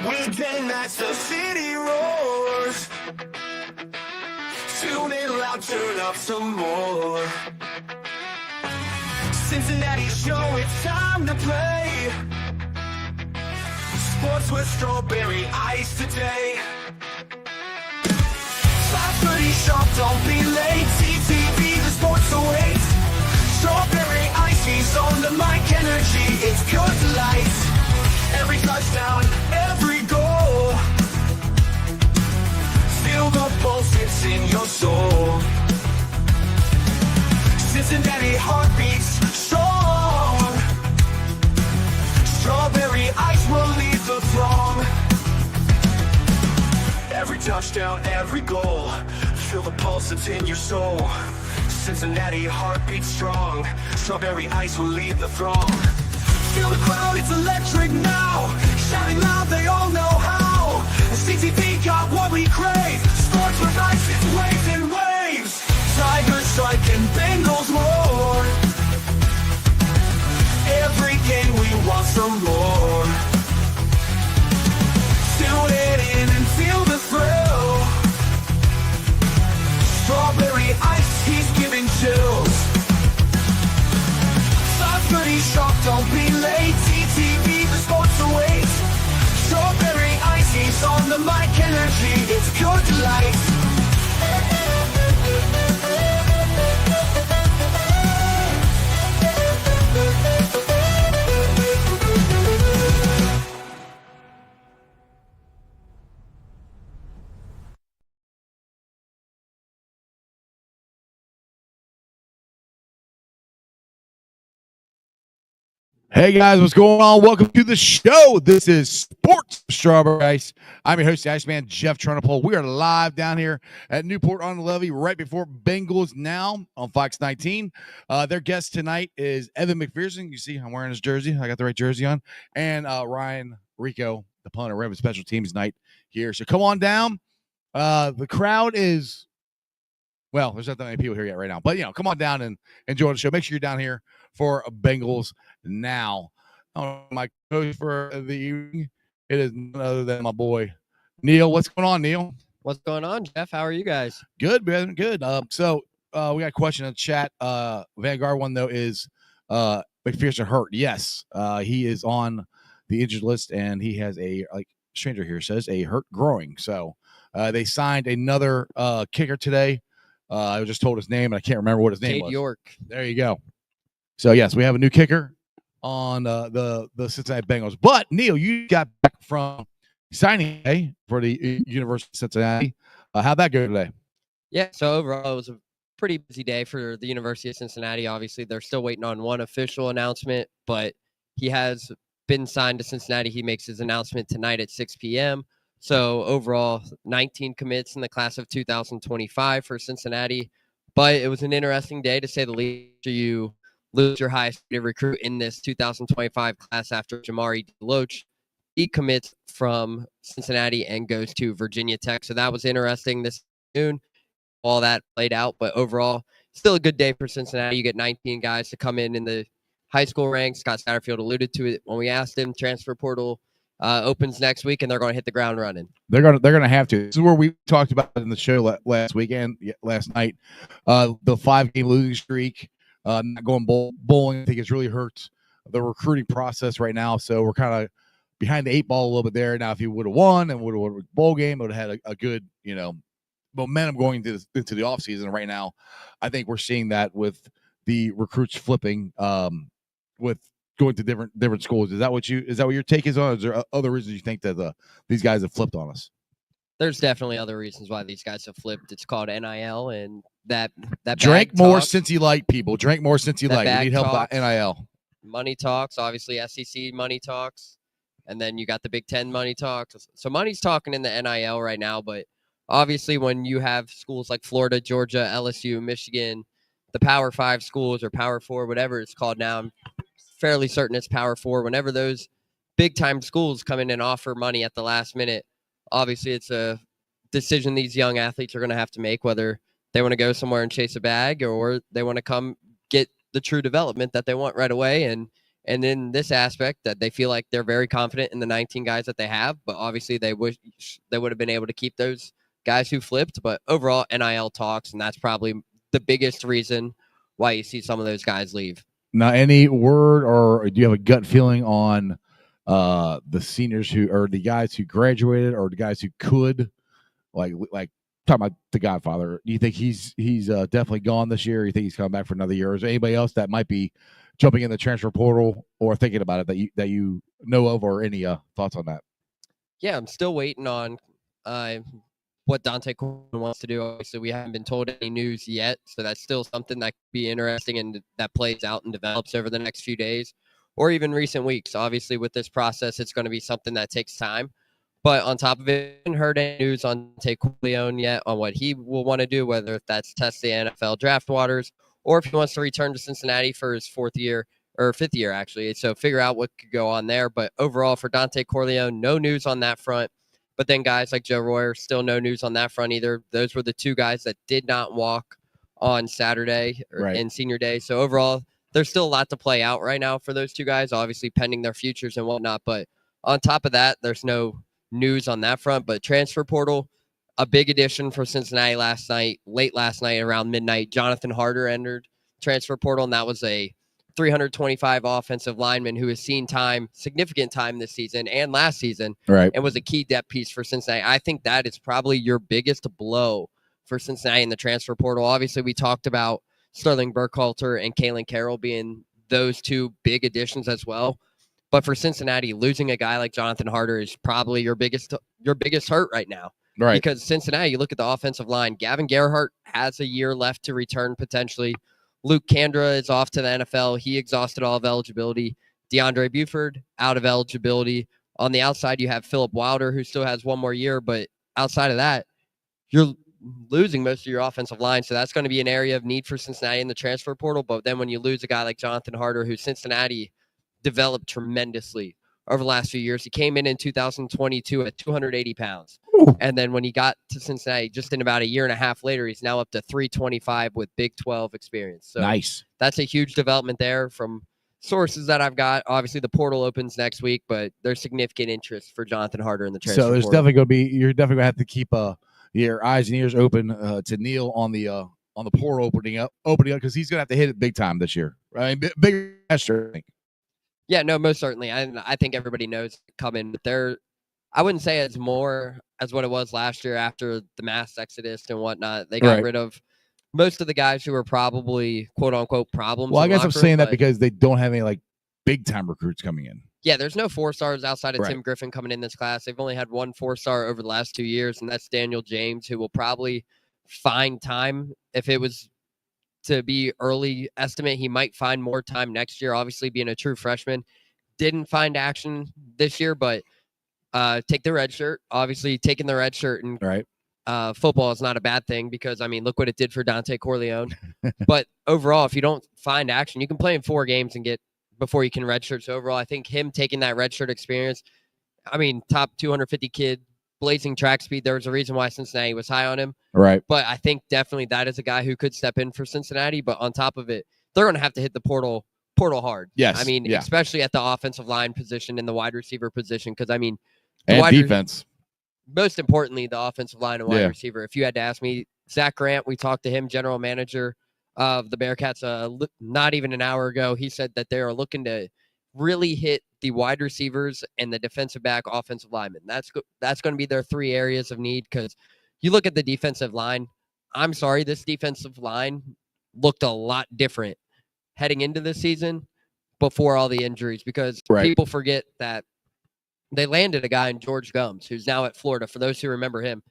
We dance as the city roars. Tune in loud, turn up some more. Cincinnati show, it's time to play. Sports with strawberry ice today. 5:30 sharp, don't be late. CTV, the sports awaits. Strawberry ice, he's on the mic, energy, it's pure delight. Every touchdown, every goal. Feel the pulse, it's in your soul. Cincinnati heartbeats strong. Strawberry ice will lead the throng. Every touchdown, every goal. Feel the pulse, it's in your soul. Cincinnati heartbeats strong. Strawberry ice will lead the throng. Feel the crowd, it's electric now. Shouting loud, they all know how. CTV got what we crave. Sports with ice, it's waves and waves. Tigers strike and Bengals roar. Every game we want some more. Tune it in and feel the thrill. Strawberry ice, he's giving chills. 5:30 sharp, don't be late. TTV, the sports awaits. Strawberry ice, he's on the mic, energy, it's pure delight. Hey guys, what's going on? Welcome to the show. This is Sports Strawberry Ice. I'm your host, the Iceman, Jeff Trunapole. We are live down here at Newport on the levee right before Bengals now on Fox 19. Their guest tonight is Evan McPherson. You see, I'm wearing his jersey. I got the right jersey on. And Ryan Rico, the punter. We're having special teams night here. So come on down. The crowd is, well, there's not that many people here yet right now. But, come on down and enjoy the show. Make sure you're down here for Bengals now. My coach for the evening, it is none other than my boy Neil. What's going on, Neil? What's going on, Jeff? How are you guys? Good, man. Good. So we got a question in the chat. Vanguard one though is McPherson hurt. Yes, he is on the injured list, and he has a, like stranger here says, a hurt groin. So they signed another kicker today. I was just told his name, and I can't remember what his name was. York. There you go. So yes, we have a new kicker on the Cincinnati Bengals. But Neil, you got back from signing day for the University of Cincinnati. How'd that go today? Yeah, so overall it was a pretty busy day for the University of Cincinnati. Obviously, they're still waiting on one official announcement, but he has been signed to Cincinnati. He makes his announcement tonight at 6 p.m. So overall, 19 commits in the class of 2025 for Cincinnati. But it was an interesting day, to say the least. You lose your highest rated recruit in this 2025 class after Jamari Deloach. He commits from Cincinnati and goes to Virginia Tech. So that was interesting this afternoon. All that played out, but overall, still a good day for Cincinnati. You get 19 guys to come in the high school ranks. Scott Satterfield alluded to it when we asked him. Transfer portal opens next week, and they're going to hit the ground running. They're gonna have to. This is where we talked about in the show last weekend, last night. The 5-game losing streak, not going bowling. I think it's really hurt the recruiting process right now. So we're kind of behind the 8 ball a little bit there. Now, if he would have won and would have won a bowl game, would have had a good, momentum going into the offseason. Right now, I think we're seeing that with the recruits flipping, with going to different schools. Is that what your take is on? Or is there other reasons you think that these guys have flipped on us? There's definitely other reasons why these guys have flipped. It's called NIL, and that drink more Cincy Light, people. Drink more Cincy Light. You need help with NIL. Money talks, obviously SEC money talks, and then you got the Big Ten money talks. So money's talking in the NIL right now, but obviously when you have schools like Florida, Georgia, LSU, Michigan, the Power 5 schools or Power 4, whatever it's called now, I'm fairly certain it's Power 4. Whenever those big-time schools come in and offer money at the last minute, obviously it's a decision these young athletes are going to have to make, whether they want to go somewhere and chase a bag or they want to come get the true development that they want right away. And And in this aspect, that they feel like they're very confident in the 19 guys that they have, but obviously they wish they would have been able to keep those guys who flipped. But overall, NIL talks, and that's probably the biggest reason why you see some of those guys leave. Now, any word or do you have a gut feeling on the seniors who or the guys who graduated or the guys who could like talking about the Godfather? Do you think he's definitely gone this year? Or you think he's coming back for another year? Or is there anybody else that might be jumping in the transfer portal or thinking about it that you know of, or any thoughts on that? Yeah, I'm still waiting on what Dante Coleman wants to do. Obviously, we haven't been told any news yet, so that's still something that could be interesting and that plays out and develops over the next few days or even recent weeks. Obviously, with this process, it's going to be something that takes time. But on top of it, I haven't heard any news on Dante Coleman yet on what he will want to do, whether that's test the NFL draft waters or if he wants to return to Cincinnati for his fifth year, actually. So figure out what could go on there. But overall, for Dante Corleone, no news on that front. But then guys like Joe Royer, still no news on that front either. Those were the two guys that did not walk on Saturday in senior day. So overall, there's still a lot to play out right now for those two guys, obviously pending their futures and whatnot. But on top of that, there's no news on that front. But transfer portal, a big addition for Cincinnati late last night around midnight. Jonathan Harder entered transfer portal, and that was a 325 offensive lineman who has seen significant time this season and last season, and was a key depth piece for Cincinnati. I think that is probably your biggest blow for Cincinnati in the transfer portal. Obviously, we talked about Sterling Burkhalter and Kalen Carroll being those two big additions as well. But for Cincinnati, losing a guy like Jonathan Harder is probably your biggest hurt right now. Right. Because Cincinnati, you look at the offensive line, Gavin Gerhardt has a year left to return potentially. Luke Kandra is off to the NFL. He exhausted all of eligibility. DeAndre Buford, out of eligibility. On the outside, you have Philip Wilder, who still has one more year. But outside of that, you're losing most of your offensive line. So that's going to be an area of need for Cincinnati in the transfer portal. But then when you lose a guy like Jonathan Harder, who Cincinnati developed tremendously over the last few years. He came in 2022 at 280 pounds. Ooh. And then when he got to Cincinnati, just in about a year and a half later, he's now up to 325 with Big 12 experience. So nice. That's a huge development there from sources that I've got. Obviously, the portal opens next week, but there's significant interest for Jonathan Harder in the transfer So there's portal. definitely going to be, you're definitely going to have to keep your eyes and ears open to Neil on the portal opening up because he's going to have to hit it big time this year. I mean, big gesture, I think. Yeah, no, most certainly. I think everybody knows coming, but I wouldn't say it's more as what it was last year after the mass exodus and whatnot. They got rid of most of the guys who were probably quote unquote problems. Well, I guess I'm saying that because they don't have any like big time recruits coming in. Yeah, there's no 4-stars outside of Tim Griffin coming in this class. They've only had one 4-star over the last 2 years, and that's Daniel James, who will probably find time. If it was to be early estimate, he might find more time next year. Obviously, being a true freshman, didn't find action this year, but take the red shirt. Obviously, taking the red shirt and football is not a bad thing because, I mean, look what it did for Dante Corleone. But overall, if you don't find action, you can play in 4 games and get before you can redshirt. So overall, I think him taking that redshirt experience, I mean, top 250 kid, blazing track speed. There was a reason why Cincinnati was high on him. Right. But I think definitely that is a guy who could step in for Cincinnati. But on top of it, they're going to have to hit the portal hard. Yes. I mean, especially at the offensive line position and the wide receiver position. Because, I mean, and defense. Most importantly, the offensive line and wide receiver. If you had to ask me, Zach Grant, we talked to him, general manager of the Bearcats, not even an hour ago. He said that they are looking to really hit the wide receivers and the defensive back offensive linemen. That's going to be their 3 areas of need because you look at the defensive line. I'm sorry, this defensive line looked a lot different heading into the season before all the injuries because people forget that they landed a guy in George Gums, who's now at Florida, for those who remember him,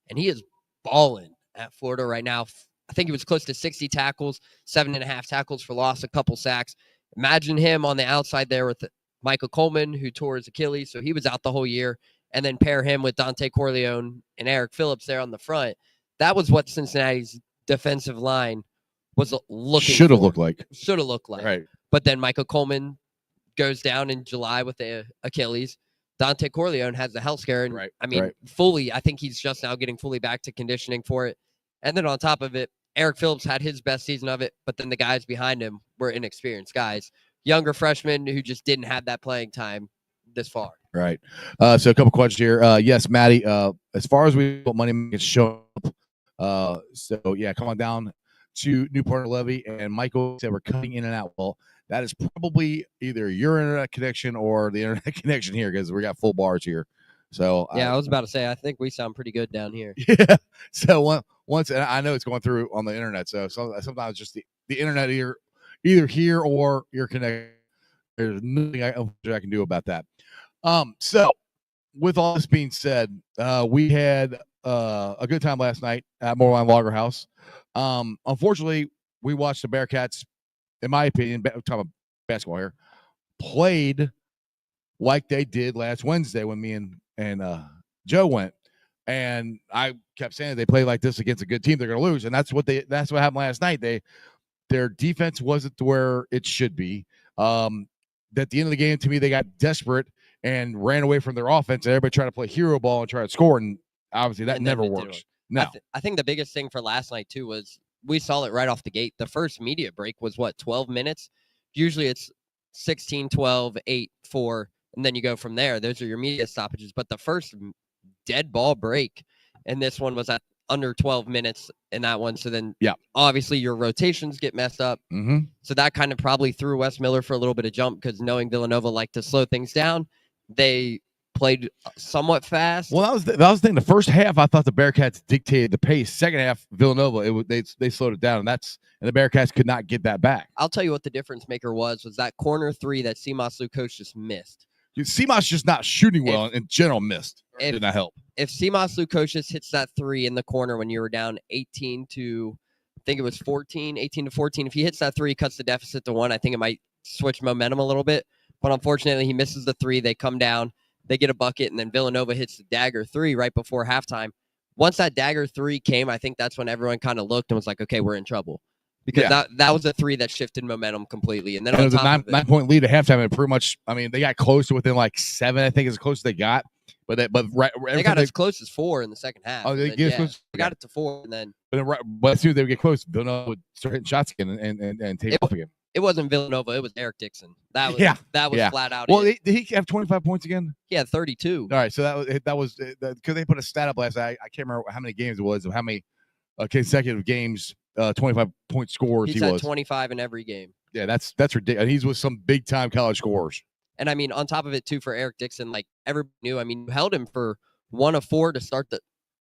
and he is balling at Florida right now. I think he was close to 60 tackles, 7.5 tackles for loss, a couple sacks. Imagine him on the outside there with Michael Coleman, who tore his Achilles, so he was out the whole year, and then pair him with Dante Corleone and Eric Phillips there on the front. That was what Cincinnati's defensive line was looking Should have looked like. Right. But then Michael Coleman goes down in July with the Achilles. Dante Corleone has the health scare. And I mean, fully, I think he's just now getting fully back to conditioning for it. And then on top of it, Eric Phillips had his best season of it, but then the guys behind him were inexperienced guys younger freshmen who just didn't have that playing time this far. Right. So a couple questions here. Yes, Maddie. As far as we what money is showing up. So yeah, come on down to Newport Levee. And Michael said we're cutting in and out. Well, that is probably either your internet connection or the internet connection here because we got full bars here. So yeah, I was about to say I think we sound pretty good down here. Yeah. So once and I know it's going through on the internet. So sometimes just the internet either here or you're connected. There's nothing I can do about that. So with all this being said, we had a good time last night at Moorline Lager House. Unfortunately, we watched the Bearcats, in my opinion, talking about basketball here, played like they did last Wednesday when me and Joe went. And I kept saying they play like this against a good team, they're going to lose. And that's what happened last night. Their defense wasn't where it should be. At the end of the game, to me, they got desperate and ran away from their offense. And everybody tried to play hero ball and try to score. And obviously that never works. No. I think the biggest thing for last night, too, was we saw it right off the gate. The first media break was, 12 minutes? Usually it's 16, 12, 8, 4, and then you go from there. Those are your media stoppages. But the first dead ball break, and this one was at under 12 minutes in that one. So then, obviously your rotations get messed up. Mm-hmm. So that kind of probably threw Wes Miller for a little bit of jump because knowing Villanova liked to slow things down, they played somewhat fast. Well, that was the thing. The first half, I thought the Bearcats dictated the pace. Second half, Villanova, they slowed it down, and the Bearcats could not get that back. I'll tell you what the difference maker was that corner three that Seamas Lukosh just missed. Seamas just not shooting well in general missed. Did not help. If Seamas Lukosh hits that three in the corner when you were down 18 to 14, if he hits that three, cuts the deficit to 1, I think it might switch momentum a little bit. But unfortunately, he misses the three. They come down, they get a bucket, and then Villanova hits the dagger three right before halftime. Once that dagger three came, I think that's when everyone kind of looked and was like, okay, we're in trouble. Because that was a three that shifted momentum completely. And then it was a 9-point lead at halftime. And pretty much, I mean, they got close to within like 7, I think is as close as they got. But they got as close as 4 in the second half. Oh, they got it to 4, and then. But as soon as they would get close, Villanova would start hitting shots again and take off again. It wasn't Villanova. It was Eric Dixon. That was flat out. Well, did he have 25 points again? He had 32. All right, so that was because they put a stat up last night. I can't remember how many games it was, or how many consecutive games. 25-point scores. He's had 25 in every game. Yeah, that's ridiculous. And he's with some big time college scorers. And I mean, on top of it too, for Eric Dixon, like everybody knew. I mean, you held him for 1 of 4 to start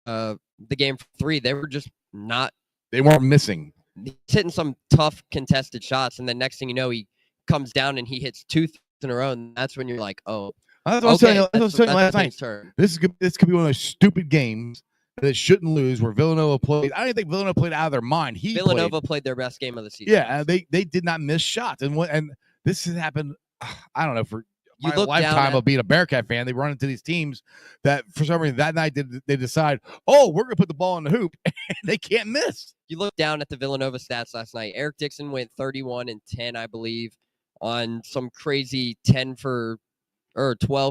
the game for 3. They were just not. They weren't missing. He's hitting some tough contested shots, and then next thing you know, he comes down and he hits 2 in a row, and that's when you're like, oh. That's what I was telling you last night. This could be one of those stupid games that shouldn't lose, where Villanova played. I don't even think Villanova played out of their mind. Villanova played their best game of the season. Yeah, they did not miss shots. And this has happened, I don't know, for my lifetime of being a Bearcat fan. They run into these teams that for some reason that night they decide, oh, we're going to put the ball in the hoop, and they can't miss. You look down at the Villanova stats last night. Eric Dixon went 31 and 10, I believe, on some crazy 12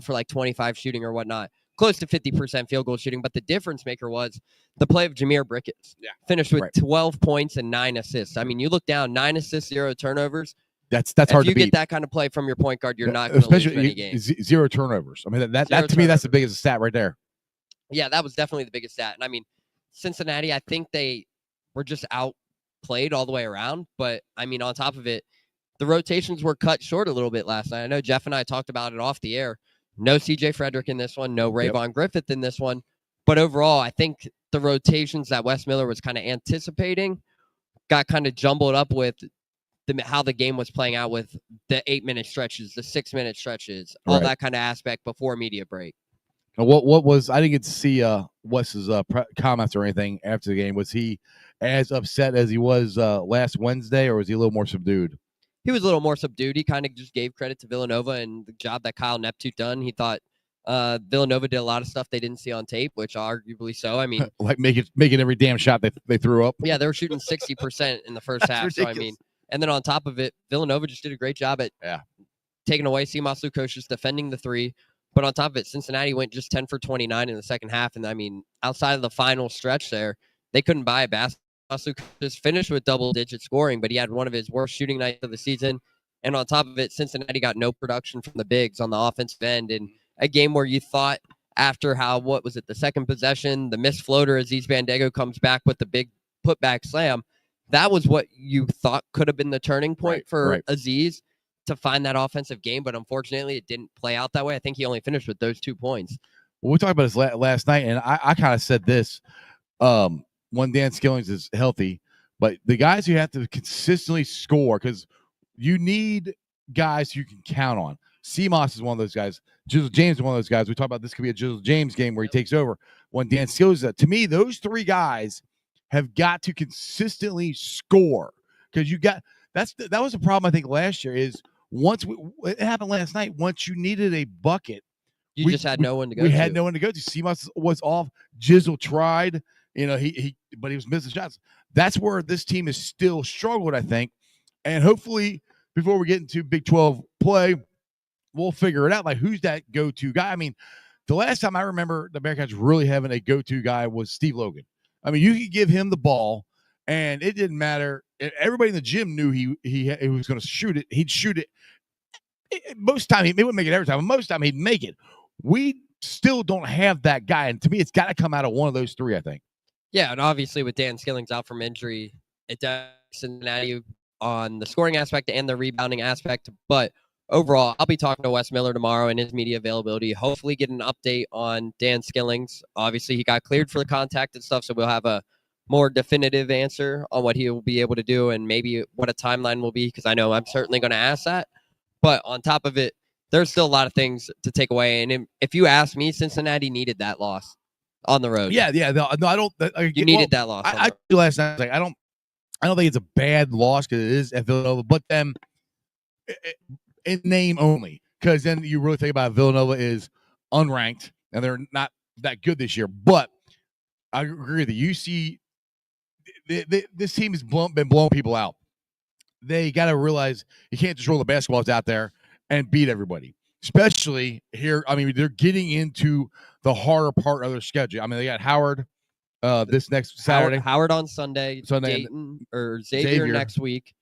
for like 25 shooting or whatnot. Close to 50% field goal shooting, but the difference maker was the play of Jameer Brickets. Yeah, finished with 12 points and 9 assists. I mean, you look down, 9 assists, 0 turnovers. That's hard to beat. If you get that kind of play from your point guard, you're not going to lose many games. 0 turnovers. I mean, that to me, that's the biggest stat right there. Yeah, that was definitely the biggest stat. And I mean, Cincinnati, I think they were just outplayed all the way around. But I mean, on top of it, the rotations were cut short a little bit last night. I know Jeff and I talked about it off the air. No C.J. Frederick in this one. No Rayvon Griffith in this one. But overall, I think the rotations that Wes Miller was kind of anticipating got kind of jumbled up with how the game was playing out with the 8-minute stretches, the 6-minute stretches, all that kind of aspect before media break. What was, I didn't get to see Wes's comments or anything after the game. Was he as upset as he was last Wednesday, or was he a little more subdued? He was a little more subdued. He kind of just gave credit to Villanova and the job that Kyle Neptune done. He thought Villanova did a lot of stuff they didn't see on tape, which arguably so. I mean, like making every damn shot they threw up. Yeah, they were shooting 60% in the first half. Ridiculous. So I mean, and then on top of it, Villanova just did a great job at taking away Seamas Lukosh, defending the 3. But on top of it, Cincinnati went just 10 for 29 in the second half. And I mean, outside of the final stretch there, they couldn't buy a basket. Lukosh finished with double-digit scoring, but he had one of his worst shooting nights of the season. And on top of it, Cincinnati got no production from the bigs on the offensive end in a game where you thought after what was it, the second possession, the missed floater, Aziz Bandego comes back with the big putback slam. That was what you thought could have been the turning point for Aziz to find that offensive game. But unfortunately, it didn't play out that way. I think he only finished with those 2 points. Well, we talked about this last night, and I kind of said this when Dan Skillings is healthy, but the guys who have to consistently score, because you need guys you can count on. Seamoss is one of those guys. Jizzle James is one of those guys. We talked about this could be a Jizzle James game where he takes over when Dan Skillings. To me, those three guys have got to consistently score, because that was a problem I think last year. Is once it happened last night. Once you needed a bucket, we just had no one to go to. We had no one to go to. Seamoss was off. Jizzle tried. But he was missing shots. That's where this team is still struggled, I think. And hopefully, before we get into Big 12 play, we'll figure it out. Like, who's that go-to guy? I mean, the last time I remember the Bearcats really having a go-to guy was Steve Logan. I mean, you could give him the ball, and it didn't matter. Everybody in the gym knew he was going to shoot it. He'd shoot it. Most time, he wouldn't make it every time, but most time he'd make it. We still don't have that guy, and to me, it's got to come out of one of those three, I think. Yeah, and obviously with Dan Skillings out from injury, it does Cincinnati on the scoring aspect and the rebounding aspect. But overall, I'll be talking to Wes Miller tomorrow in his media availability. Hopefully get an update on Dan Skillings. Obviously, he got cleared for the contact and stuff, so we'll have a more definitive answer on what he will be able to do and maybe what a timeline will be, because I know I'm certainly going to ask that. But on top of it, there's still a lot of things to take away. And if you ask me, Cincinnati needed that loss on the road. Yeah. No, I don't. You needed that loss. I last night, like, I don't think it's a bad loss because it is at Villanova, but then in name only, because then you really think about it, Villanova is unranked and they're not that good this year. But I agree with you. You see, this team has been blowing people out. They got to realize you can't just roll the basketballs out there and beat everybody, especially here. I mean, they're getting into the harder part of their schedule. I mean, they got Howard this next Saturday. Howard on Sunday, Dayton or Xavier next week,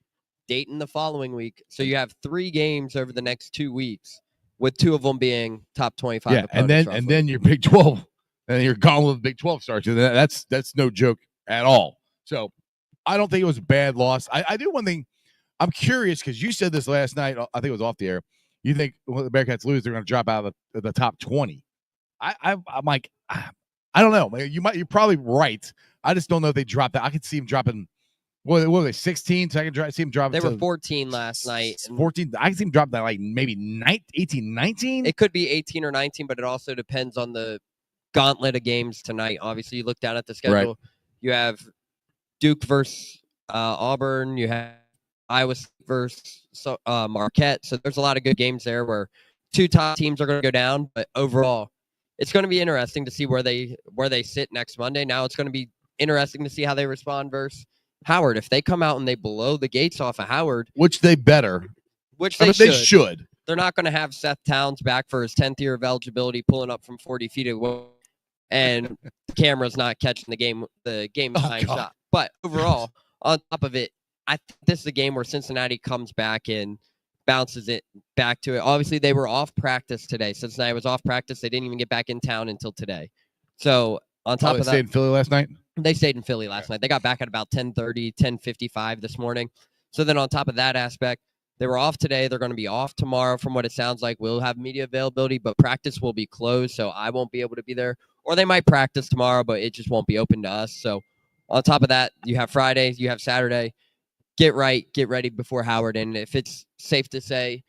Dayton the following week. So you have 3 games over the next 2 weeks, with 2 of them being top 25. Yeah, and then your Big 12, and you're gone with the Big 12 starts. And that's no joke at all. So I don't think it was a bad loss. I do one thing. I'm curious because you said this last night. I think it was off the air. You think when the Bearcats lose, they're going to drop out of the top 20. I'm like, I don't know. You're probably right. I just don't know if they dropped that. I could see them dropping. What were they? 16. So I can see them dropping. They were 14 last night. 14. I can see them drop that like maybe 18, 19. It could be 18 or 19, but it also depends on the gauntlet of games tonight. Obviously, you look down at the schedule. Right. You have Duke versus Auburn. You have Iowa State versus Marquette. So there's a lot of good games there where 2 top teams are going to go down. But overall, it's going to be interesting to see where they sit next Monday. Now it's going to be interesting to see how they respond versus Howard. If they come out and they blow the gates off of Howard, which they better, they should. They're not going to have Seth Towns back for his 10th year of eligibility, pulling up from 40 feet away, and the camera's not catching the game time shot. But overall, on top of it, I think this is a game where Cincinnati comes back and bounces it back to it. Obviously, they were off practice today. Cincinnati was off practice. They didn't even get back in town until today. So on top of that, they stayed in Philly last night? They stayed in Philly last night. They got back at about 10:30, 10:55 this morning. So then on top of that aspect, they were off today. They're going to be off tomorrow from what it sounds like. We'll have media availability, but practice will be closed, so I won't be able to be there. Or they might practice tomorrow, but it just won't be open to us. So on top of that, you have Friday, you have Saturday. Get ready before Howard. And if it's safe to say,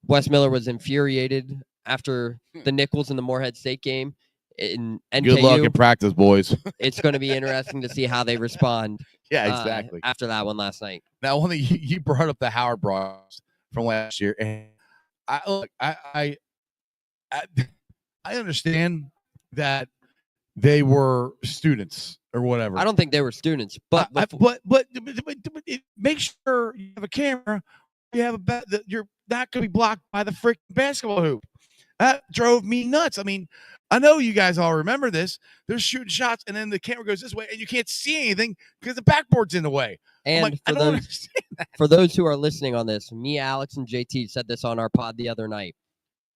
Wes Miller was infuriated after the Nichols and the Morehead State game in NKU. Good luck in practice, boys. It's going to be interesting to see how they respond. Yeah, exactly. After that one last night. Now, one thing you brought up the Howard Bros from last year, and I understand that they were students or whatever. I don't think they were students, but make sure you have a camera. You have that you're not going to be blocked by the freaking basketball hoop. That drove me nuts. I mean, I know you guys all remember this. They're shooting shots, and then the camera goes this way, and you can't see anything because the backboard's in the way. And like, I don't understand that. for those who are listening on this, me, Alex, and JT said this on our pod the other night.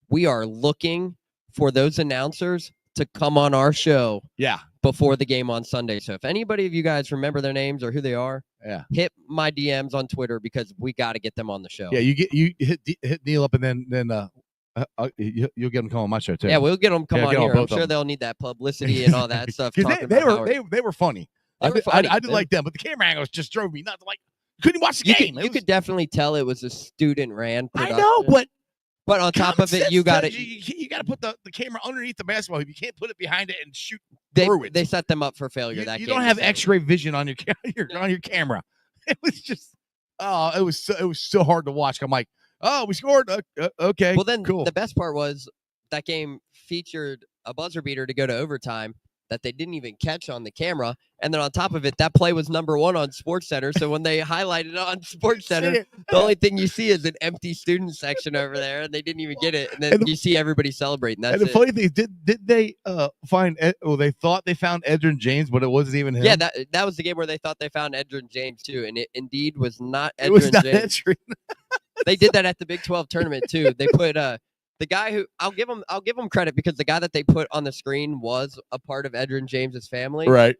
We are looking for those announcers to come on our show Yeah. before the game on Sunday. So if anybody of you guys remember their names or who they are, hit my DMs on Twitter because we got to get them on the show. Yeah, you hit Neil up, and then you'll get him come on my show too. Yeah, we'll get them come on here. I'm sure they'll need that publicity and all that stuff. Because they were funny. I did like them, but the camera angles just drove me nuts. Like, couldn't watch the game. You could definitely tell it was a student ran production. I know, but on top of it, you got to you got to put the camera underneath the basketball hoop. You can't put it behind it and shoot through it. They set them up for failure. You don't have X-ray vision on your camera. It was just it was so hard to watch. I'm like, oh, we scored. Okay. Well, then cool. The best part was that game featured a buzzer beater to go to overtime that they didn't even catch on the camera. And then on top of it, that play was #1 on SportsCenter. So when they highlighted it on SportsCenter, the only thing you see is an empty student section over there, and they didn't even get it. And then you see everybody celebrating. That's and the funny thing is, did they find? They thought they found Edgerrin James, but it wasn't even him. Yeah, that was the game where they thought they found Edgerrin James too, and it indeed was not Edgerrin It was not James. They did that at the Big 12 tournament too. They put the guy who I'll give him credit because the guy that they put on the screen was a part of Edgerrin James's family. Right.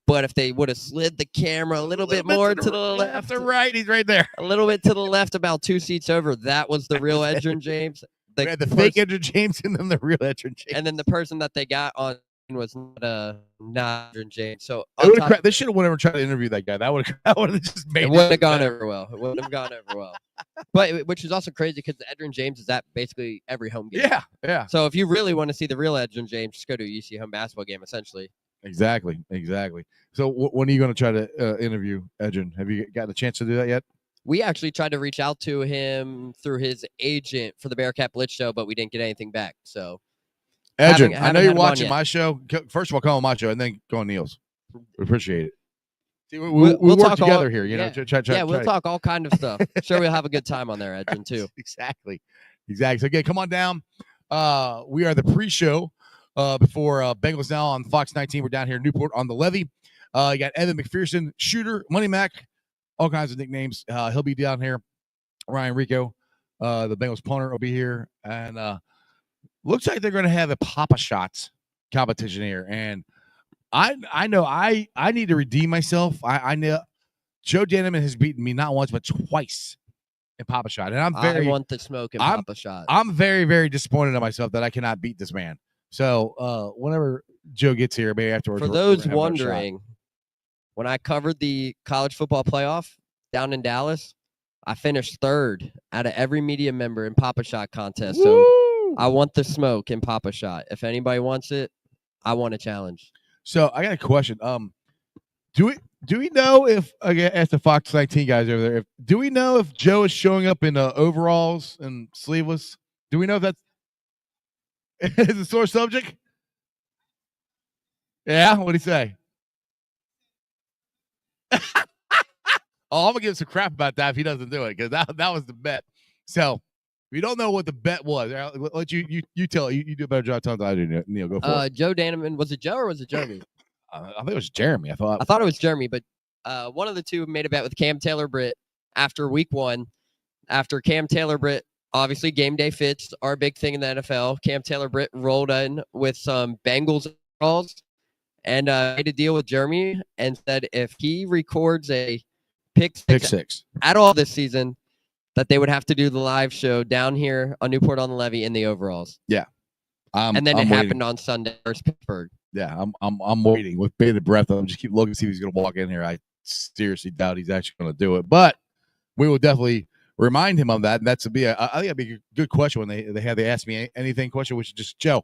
But if they would have slid the camera a little bit more to the left or right, he's right there. A little bit to the left, about 2 seats over, that was the real Edgerrin James. We had the fake Edgerrin James and then the real Edgerrin James. And then the person that they got on was not Edgerrin James. So they should have went over and tried to interview that guy. That would have just made it wouldn't have gone over well. It wouldn't have gone over well. But which is also crazy because Edgerrin James is at basically every home game. Yeah. So if you really want to see the real Edgerrin James, just go to a UC home basketball game, essentially. Exactly. So when are you going to try to interview Edgerrin? Have you gotten a chance to do that yet? We actually tried to reach out to him through his agent for the Bearcat Blitz show, but we didn't get anything back. So, Edgerrin, I know you're watching my show. First of all, come on my show and then go on Neil's. We appreciate it. See, we'll work together here. You know, we'll talk all kind of stuff. Sure, we'll have a good time on there, Edgerrin, too. Exactly. So again, come on down. We are the pre-show before Bengals now on Fox 19. We're down here in Newport on the levee. You got Evan McPherson, Shooter, Money Mac, all kinds of nicknames. He'll be down here. Ryan Rico, the Bengals punter, will be here. And looks like they're going to have a Papa Shots competition here. And I know I need to redeem myself. I know Joe Danneman has beaten me not once but twice in Papa Shot. And I want the smoke in Papa Shot. I'm very, very disappointed in myself that I cannot beat this man. So whenever Joe gets here, maybe afterwards. For those wondering, when I covered the college football playoff down in Dallas, I finished 3rd out of every media member in Papa Shot contest. Woo! So I want the smoke in Papa Shot. If anybody wants it, I want a challenge. So I got a question. Do we know if ask the Fox 19 guys over there? Do we know if Joe is showing up in overalls and sleeveless? Do we know if that's is a sore subject? Yeah, what'd he say? Oh, I'm gonna give him some crap about that if he doesn't do it because that was the bet. So we don't know what the bet was. I'll let you tell it. You do a better job telling than I do, Neil. Go for it. Joe Danneman, was it Joe or was it Jeremy? I think it was Jeremy. I thought it was Jeremy, but one of the two made a bet with Cam Taylor-Britt after week 1. After Cam Taylor-Britt, obviously game day fits are a big thing in the NFL. Cam Taylor-Britt rolled in with some Bengals calls and made a deal with Jeremy and said if he records a pick six at all this season, that they would have to do the live show down here on Newport on the Levee in the overalls. Yeah. And then it happened on Sunday versus Pittsburgh. Yeah, I'm waiting with bated breath. I'm just keep looking to see if he's going to walk in here. I seriously doubt he's actually going to do it, but we will definitely remind him of that. And that's I think that'd be a good question when they ask me anything question, which is just Joe.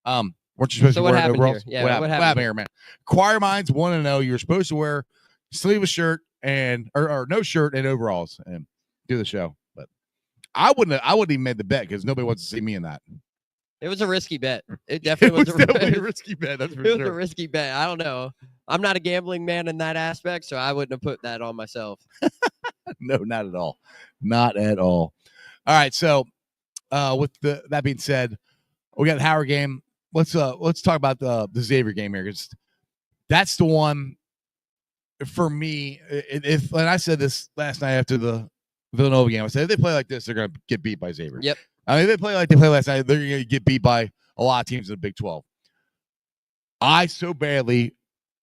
Weren't you supposed to wear overalls? Here? Yeah, what happened here, man? Choir Minds 1-0. You're supposed to wear sleeveless shirt and or no shirt and overalls and do the show. But I wouldn't even made the bet because nobody wants to see me in that. It was a risky bet. It definitely was definitely a risky bet. That's for sure. It was a risky bet. I don't know. I'm not a gambling man in that aspect, so I wouldn't have put that on myself. No, not at all. Not at all. All right. So, with that being said, we got the Howard game. Let's talk about the Xavier game here because that's the one. for me, if and I said this last night after the Villanova game, I said if they play like this, they're going to get beat by Xavier. Yep. I mean, if they play like they played last night, they're going to get beat by a lot of teams in the Big 12. I so badly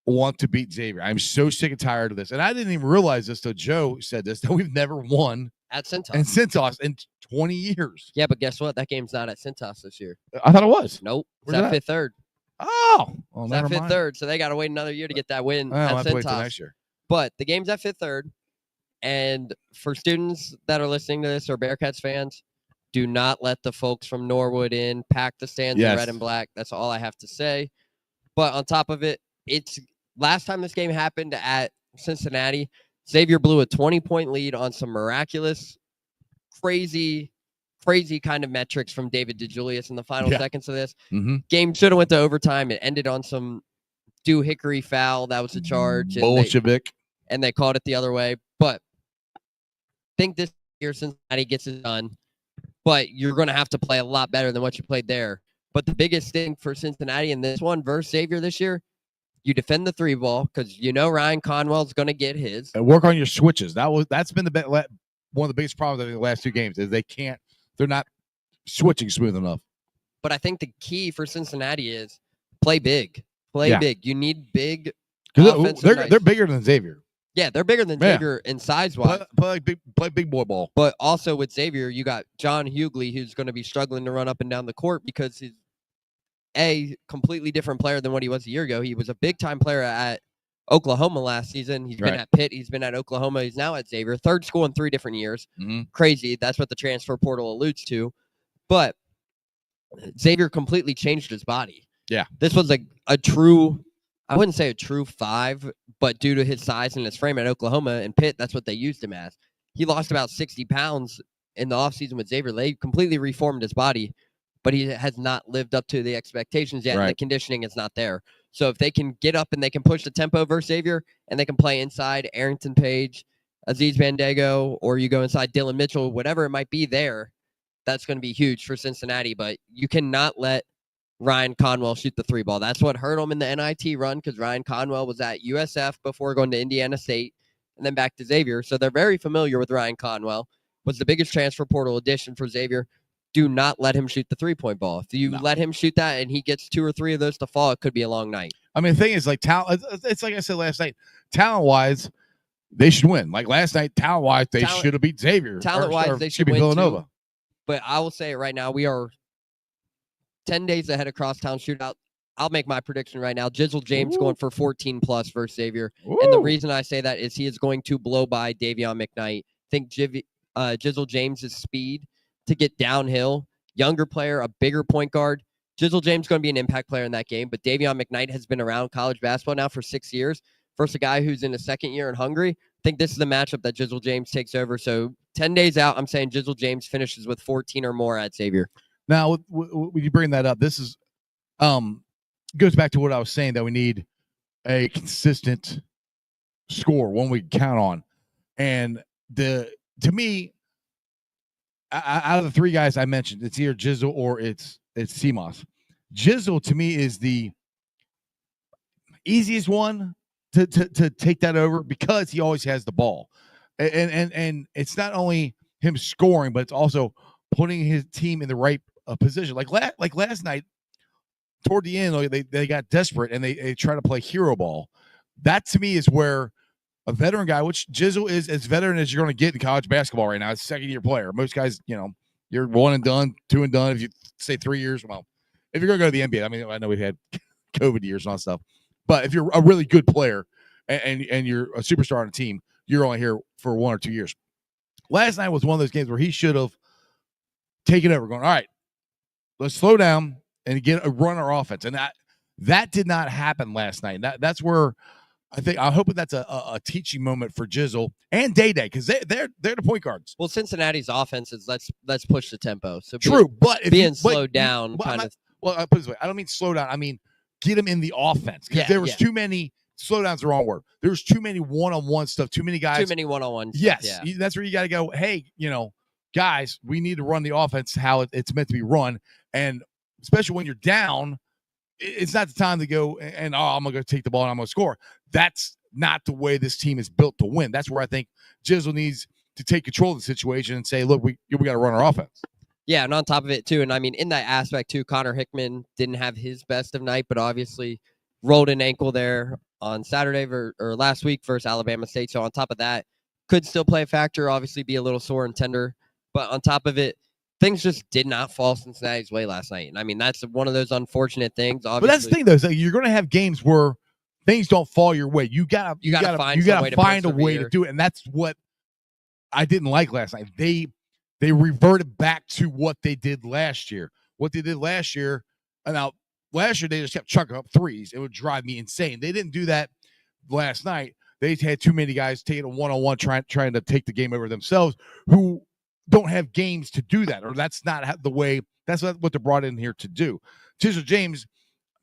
want to beat Xavier. I'm so sick and tired of this. And I didn't even realize this till Joe said this, that we've never won At Cintas. in Cintas in 20 years. Yeah, but guess what? That game's not at Cintas this year. I thought it was. Nope. It's Where's at it at? Fifth Third. Oh. Well, It's never at Fifth mind. Third, so they got to wait another year to get that win I'll at have to wait till Cintas. next year. But the game's at Fifth Third. And for students that are listening to this or Bearcats fans, do not let the folks from Norwood in. Pack the stands in red and black. That's all I have to say. But on top of it, it's last time this game happened at Cincinnati, Xavier blew a 20-point lead on some miraculous, crazy kind of metrics from David DeJulius in the final seconds of this. Mm-hmm. Game should have went to overtime. It ended on some Dew Hickory foul. That was the charge. Bolshevik. And they called it the other way. But I think this year Cincinnati gets it done. But you're going to have to play a lot better than what you played there. But the biggest thing for Cincinnati in this one versus Xavier this year, you defend the three ball because you know Ryan Conwell's going to get his. And work on your switches. That's been one of the biggest problems in the last two games is they're not switching smooth enough. But I think the key for Cincinnati is play big. Play big. You need big. They're bigger than Xavier. Yeah, they're bigger than Xavier in size-wise. Play big boy ball. But also with Xavier, you got John Hughley, who's going to be struggling to run up and down the court because he's a completely different player than what he was a year ago. He was a big-time player at Oklahoma last season. He's been at Pitt. He's been at Oklahoma. He's now at Xavier. Third school in 3 different years. Mm-hmm. Crazy. That's what the transfer portal alludes to. But Xavier completely changed his body. Yeah. This was a true, I wouldn't say a true 5, but due to his size and his frame at Oklahoma and Pitt, that's what they used him as. He lost about 60 pounds in the offseason with Xavier. They completely reformed his body, but he has not lived up to the expectations yet, and the conditioning is not there. So if they can get up and they can push the tempo versus Xavier, and they can play inside Arrington Page, Aziz Bandego, or you go inside Dylan Mitchell, whatever it might be there, that's going to be huge for Cincinnati. But you cannot let Ryan Conwell shoot the 3 ball. That's what hurt him in the NIT run because Ryan Conwell was at USF before going to Indiana State and then back to Xavier. So they're very familiar with Ryan Conwell. Was the biggest transfer portal addition for Xavier. Do not let him shoot the 3-point ball. If you let him shoot that and he gets 2 or 3 of those to fall, it could be a long night. I mean, the thing is, like, talent. It's like I said last night. Talent-wise, they should win. Like last night, talent-wise, they should have beat Xavier. Talent-wise, they should win Villanova. too. But I will say it right now, we are 10 days ahead of crosstown shootout. I'll make my prediction right now. Jizzle James going for 14+ versus Xavier. And the reason I say that is he is going to blow by Davion McKnight. I think Jizzle James' speed to get downhill, younger player, a bigger point guard. Jizzle James is going to be an impact player in that game, but Davion McKnight has been around college basketball now for 6 years. Versus a guy who's in his second year in Hungary. I think this is the matchup that Jizzle James takes over. So 10 days out, I'm saying Jizzle James finishes with 14 or more at Xavier. Now, when you bring that up, this is goes back to what I was saying, that we need a consistent score, one we can count on. And to me, out of the 3 guys I mentioned, it's either Jizzle or it's CMOS. Jizzle to me is the easiest one to take that over because he always has the ball, and it's not only him scoring, but it's also putting his team in the right position. Like last night, toward the end, they got desperate and they try to play hero ball. That to me is where a veteran guy, which Jizzle is as veteran as you're going to get in college basketball right now, as a second-year player. Most guys, you're 1 and done, 2 and done. If you say 3 years, well, if you're going to go to the NBA, I mean, I know we've had COVID years and all that stuff. But if you're a really good player and you're a superstar on a team, you're only here for 1 or 2 years. Last night was one of those games where he should have taken over, going, all right, let's slow down and run our offense. And that did not happen last night. That's where I hope that's a teaching moment for Jizzle and Day because they're the point guards. Well, Cincinnati's offense is let's push the tempo. So true, but slowed down, kind of. Well, I put it this way: I don't mean slow down. I mean get them in the offense because there was too many. Slow down's the wrong word. There was too many one-on-one stuff. Too many guys. Too many one-on-one. Yes, that's where you got to go. Hey, guys, we need to run the offense how it's meant to be run, and especially when you're down, it's not the time to go and I'm gonna go take the ball and I'm gonna score. That's not the way this team is built to win. That's where I think Jizzle needs to take control of the situation and say, look, we got to run our offense. Yeah, and on top of it, too, and I mean, in that aspect, too, Connor Hickman didn't have his best of night, but obviously rolled an ankle there on Saturday or last week versus Alabama State. So on top of that, could still play a factor, obviously be a little sore and tender. But on top of it, things just did not fall Cincinnati's way last night. And I mean, that's one of those unfortunate things. Obviously. But that's the thing, though, is that you're going to have games where things don't fall your way. You gotta find a way to do it, and that's what I didn't like last night. They reverted back to what they did last year. What they did last year, and now last year they just kept chucking up threes. It would drive me insane. They didn't do that last night. They had too many guys taking a one-on-one trying to take the game over themselves who don't have games to do that, or that's not the way. That's not what they're brought in here to do. Chisel James,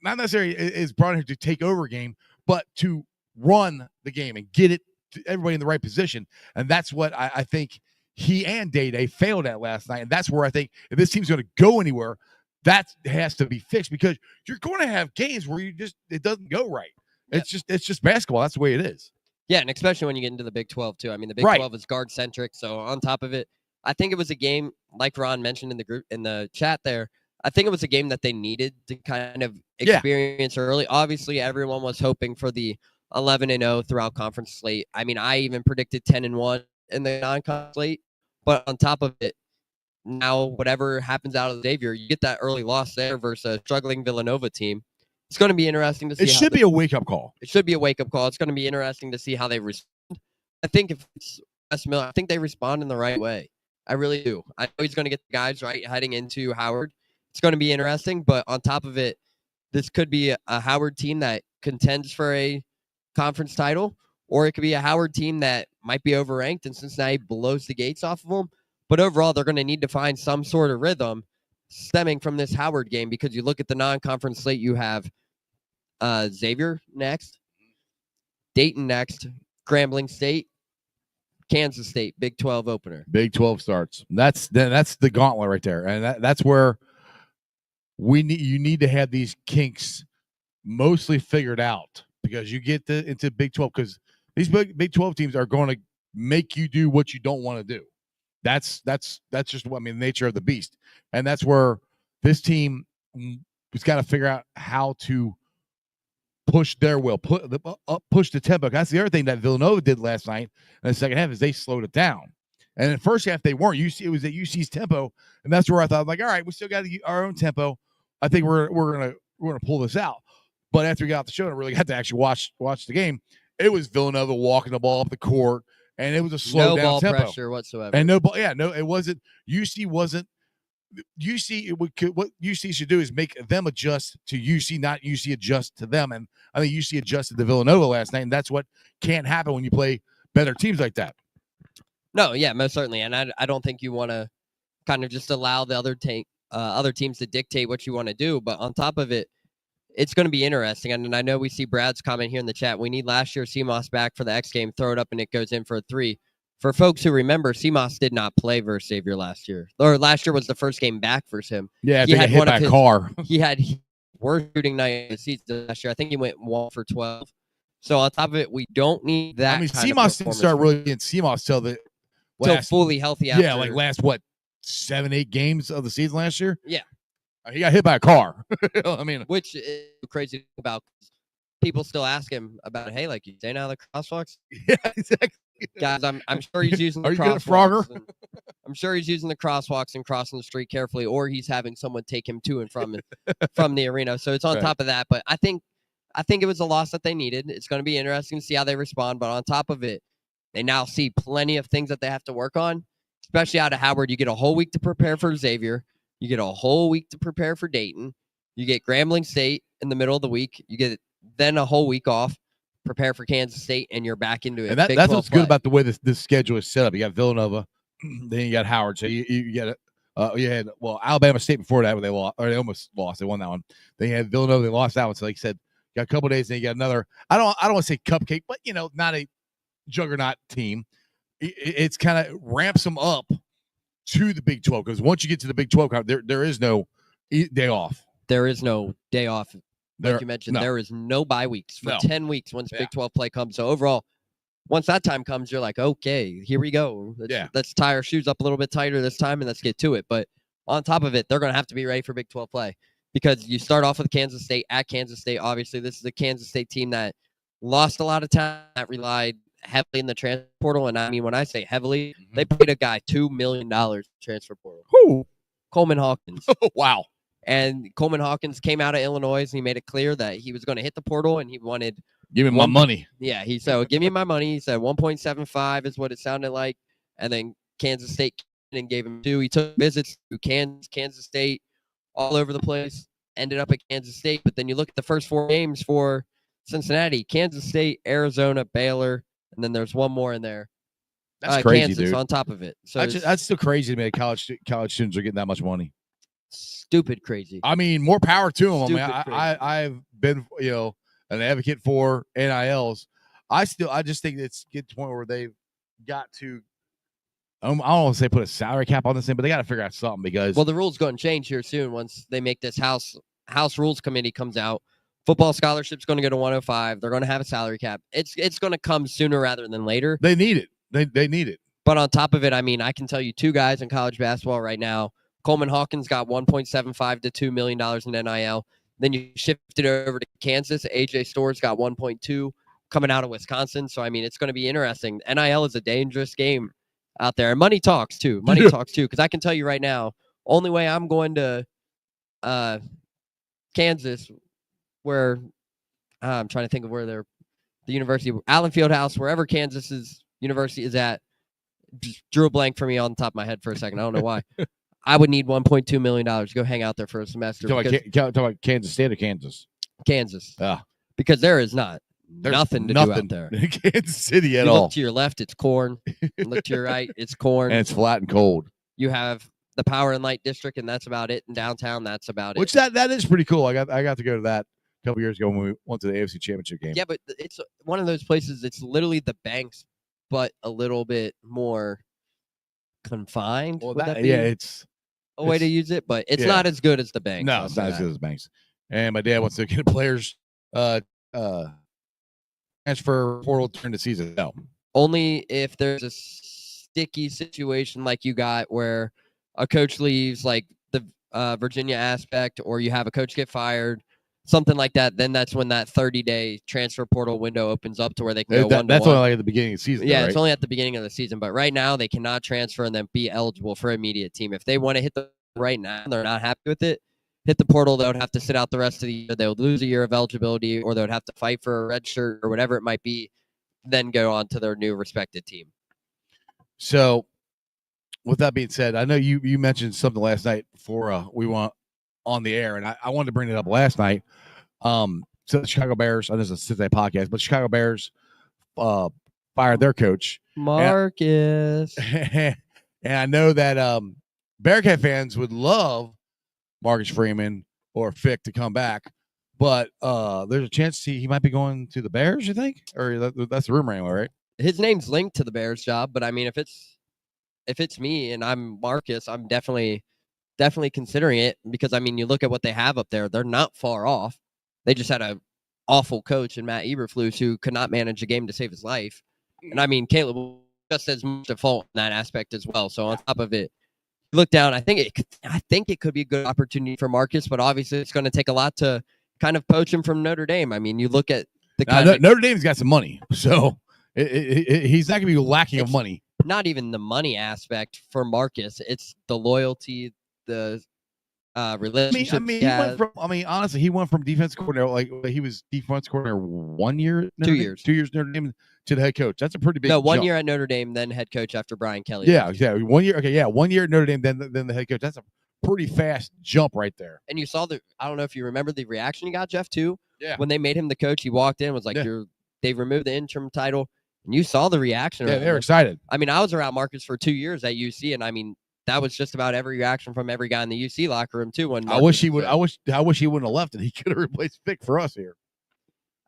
not necessarily is brought in here to take over a game, but to run the game and get it to everybody in the right position. And that's what I think he and Day failed at last night. And that's where I think if this team's going to go anywhere, that has to be fixed, because you're going to have games where it doesn't go right. Yep. It's just basketball. That's the way it is. Yeah, and especially when you get into the Big 12 too. I mean, the Big 12 is guard centric. So on top of it, I think it was a game, like Ron mentioned in the chat there, I think it was a game that they needed to kind of experience early. Obviously, everyone was hoping for the 11-0 throughout conference slate. I mean, I even predicted 10-1 in the non-conference slate. But on top of it, now whatever happens out of Xavier, you get that early loss there versus a struggling Villanova team. It's going to be interesting to see. It should be a wake-up call. It should be a wake-up call. It's going to be interesting to see how they respond. I think if it's Wes Miller, I think they respond in the right way. I really do. I know he's going to get the guys right heading into Howard. It's going to be interesting, but on top of it, this could be a Howard team that contends for a conference title, or it could be a Howard team that might be overranked and Cincinnati blows the gates off of them. But overall, they're going to need to find some sort of rhythm stemming from this Howard game, because you look at the non-conference slate, you have Xavier next, Dayton next, Grambling State, Kansas State, Big 12 opener. Big 12 starts. That's the gauntlet right there, and that's where you need to have these kinks mostly figured out, because you get into Big 12, because these Big 12 teams are going to make you do what you don't want to do. That's just what, I mean, the nature of the beast, and that's where this team has got to figure out how to push their will, push the tempo. That's the other thing that Villanova did last night in the second half, is they slowed it down. And in the first half, they weren't. It was at UC's tempo, and that's where I thought, like, all right, we still got our own tempo. I think we're gonna pull this out. But after we got off the show and I really got to actually watch the game, it was Villanova walking the ball up the court, and it was a slow down ball tempo. Pressure whatsoever. And no ball. Yeah, no, it wasn't. UC wasn't. What UC should do is make them adjust to UC, not UC adjust to them. And I think UC adjusted to Villanova last night, and that's what can't happen when you play better teams like that. No, yeah, most certainly. And I don't think you want to kind of just allow the other teams to dictate what you want to do. But on top of it, it's going to be interesting. And I know we see Brad's comment here in the chat. We need last year CMOS back for the X game. Throw it up and it goes in for a three. For folks who remember, CMOS did not play versus Xavier last year. Or last year was the first game back versus him. Yeah, he had hit by a car. He had worst shooting night of the season last year. I think he went 1 for 12. So on top of it, we don't need that. I mean, CMOS didn't start really getting CMOS till fully healthy after. Yeah, like last 7-8 games of the season last year. Yeah, he got hit by a car. I mean, which is crazy about. People still ask him about, hey, like, you staying out of the crosswalks? Yeah, exactly. Guys, I'm sure he's using the crosswalks. I'm sure he's using the crosswalks and crossing the street carefully, or he's having someone take him to and from the arena. So it's on top of that. But I think it was a loss that they needed. It's going to be interesting to see how they respond. But on top of it, they now see plenty of things that they have to work on, especially out of Howard. You get a whole week to prepare for Xavier. You get a whole week to prepare for Dayton. You get Grambling State in the middle of the week. You get then a whole week off, prepare for Kansas State, and you're back into it. And that's what's good about the way this schedule is set up. You got Villanova, then you got Howard. So you got you had Alabama State before that, where they lost, or they almost lost. They won that one. Then you had Villanova, they lost that one. So like I said, you got a couple of days, then you got another. I don't want to say cupcake, but not a juggernaut team. It's kind of ramps them up to the Big 12, because once you get to the Big 12, there is no day off. There is no day off like you mentioned, there is no bye weeks for 10 weeks once Big 12 play comes. So overall, once that time comes, you're like, okay, here we go. Let's tie our shoes up a little bit tighter this time and let's get to it. But on top of it, they're going to have to be ready for Big 12 play because you start off with Kansas State at Kansas State. Obviously, this is a Kansas State team that lost a lot of time, that relied heavily in the transfer portal. And I mean, when I say heavily, they paid a guy $2 million transfer portal. Who? Coleman Hawkins. Wow. And Coleman Hawkins came out of Illinois and he made it clear that he was going to hit the portal and he wanted give me my money. Yeah, he said, give me my money. He said 1.75 is what it sounded like. And then Kansas State and gave him 2. He took visits to Kansas State all over the place, ended up at Kansas State. But then you look at the first 4 games for Cincinnati, Kansas State, Arizona, Baylor, and then there's one more in there. That's crazy, Kansas dude. on top of it. So that's still crazy to me. College students are getting that much money. Stupid crazy. I mean, more power to them. Stupid I mean, I've been, an advocate for NILs. I just think it's get to the point where they've got to. I don't want to say put a salary cap on this thing, but they got to figure out something because. Well, the rules going to change here soon once they make this House Rules Committee comes out. Football scholarship's going to go to 105. They're going to have a salary cap. It's going to come sooner rather than later. They need it. They need it. But on top of it, I mean, I can tell you 2 guys in college basketball right now. Coleman Hawkins got $1.75 to $2 million in NIL. Then you shifted over to Kansas. AJ Storrs got 1.2 coming out of Wisconsin. So, I mean, it's going to be interesting. NIL is a dangerous game out there. And money talks, too. Money talks, too. Because I can tell you right now, only way I'm going to Kansas, where I'm trying to think of where the university, Allen Fieldhouse, wherever Kansas's university is at, just drew a blank for me on the top of my head for a second. I don't know why. I would need $1.2 million to go hang out there for a semester. Talk about Kansas State or Kansas? Kansas. Yeah. Because there's nothing to do out there. In Kansas City at you all. Look to your left, it's corn. Look to your right, it's corn. And it's flat and cold. You have the Power and Light District, and that's about it. In downtown, that's about it. Which that is pretty cool. I got to go to that a couple years ago when we went to the AFC Championship game. Yeah, but it's one of those places. It's literally the banks, but a little bit more confined. Well, it's a way to use it, but it's not as good as the banks. No, it's not as good as the banks. And my dad wants to get players transfer portal during the season. No, only if there's a sticky situation like you got where a coach leaves, like the Virginia aspect, or you have a coach get fired, something like that. Then that's when that 30-day transfer portal window opens up to where they can go one. That's only like at the beginning of the season. Yeah, though, right? It's only at the beginning of the season. But right now, they cannot transfer and then be eligible for immediate team. If they want to hit the right now, they're not happy with it. Hit the portal, they would have to sit out the rest of the year. They would lose a year of eligibility, or they would have to fight for a red shirt or whatever it might be, then go on to their new respected team. So, with that being said, I know you mentioned something last night before we went on the air, and I wanted to bring it up last night. So the Chicago Bears, I know this is a Cincinnati podcast, but Chicago Bears fired their coach, Marcus. And I know that Bearcat fans would love Marcus Freeman or Fick to come back, but there's a chance he might be going to the Bears, you think? Or that's the rumor anyway, right? His name's linked to the Bears job, but I mean, if it's me and I'm Marcus, I'm definitely considering it, because I mean, you look at what they have up there, they're not far off. They just had an awful coach in Matt Eberflus who could not manage a game to save his life. And I mean, Caleb just as much at fault in that aspect as well. So on top of it, look down, I think it could be a good opportunity for Marcus, but obviously it's going to take a lot to kind of poach him from Notre Dame. I mean, you look at Notre Dame's got some money, so he's not going to be lacking of money. Not even the money aspect for Marcus; it's the loyalty, the relationship. Honestly, he went from defense coordinator, like he was defense coordinator 1 year, 2 years Notre Dame, to the head coach. That's a pretty big. No, 1 jump. year at Notre Dame, then head coach after Brian Kelly. Yeah, exactly. 1 year. Okay, yeah, 1 year at Notre Dame, then the head coach. That's a pretty fast jump right there. And you saw I don't know if you remember the reaction he got, Jeff, too. Yeah. When they made him the coach, he walked in, was like, they removed the interim title, and you saw the reaction. Yeah, they were excited. I mean, I was around Marcus for 2 years at UC, and I mean, that was just about every reaction from every guy in the UC locker room too. When I wish he wouldn't have left it. He could have replaced Fick for us here.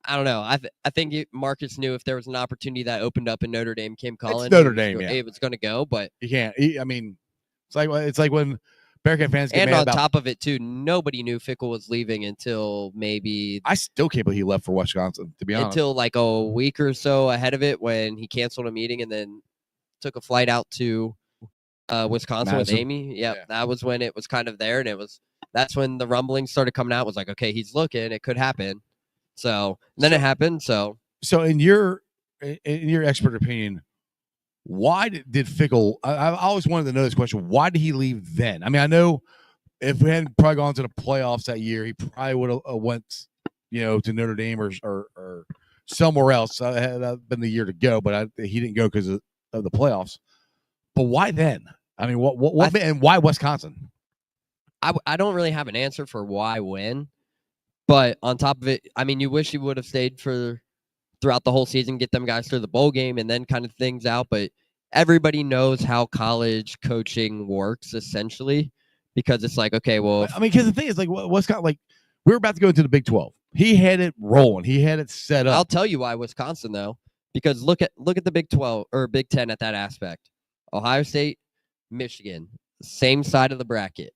I don't know. I think Marcus knew if there was an opportunity that opened up in Notre Dame came calling. It's Notre Dame, it was going to go, but you can't. It's like when Bearcat fans get And mad on about. top of it, too, nobody knew Fickle was leaving until maybe I still can't believe he left for Wisconsin. To be honest, until like a week or so ahead of it when he canceled a meeting and then took a flight out to Wisconsin Madison. with Amy. Yep, Yeah. that was when it was kind of there, and that's when the rumblings started coming out. It was like, okay, he's looking, it could happen. So then it happened. So in your expert opinion, why did Fickle? I always wanted to know this question. Why did he leave then? I mean, I know if we hadn't probably gone to the playoffs that year, he probably would have went, to Notre Dame or somewhere else. Had been the year to go, but he didn't go because of the playoffs. But why then? I mean, what and why Wisconsin? I don't really have an answer for why when, but on top of it, I mean, you wish he would have stayed throughout the whole season, get them guys through the bowl game, and then kind of things out. But everybody knows how college coaching works, essentially, because it's like, okay, well, I mean, because the thing is, like, Wisconsin, like, we're about to go into the Big 12. He had it rolling. He had it set up. I'll tell you why Wisconsin, though, because look at the Big 12 or Big 10 at that aspect. Ohio State, Michigan, same side of the bracket.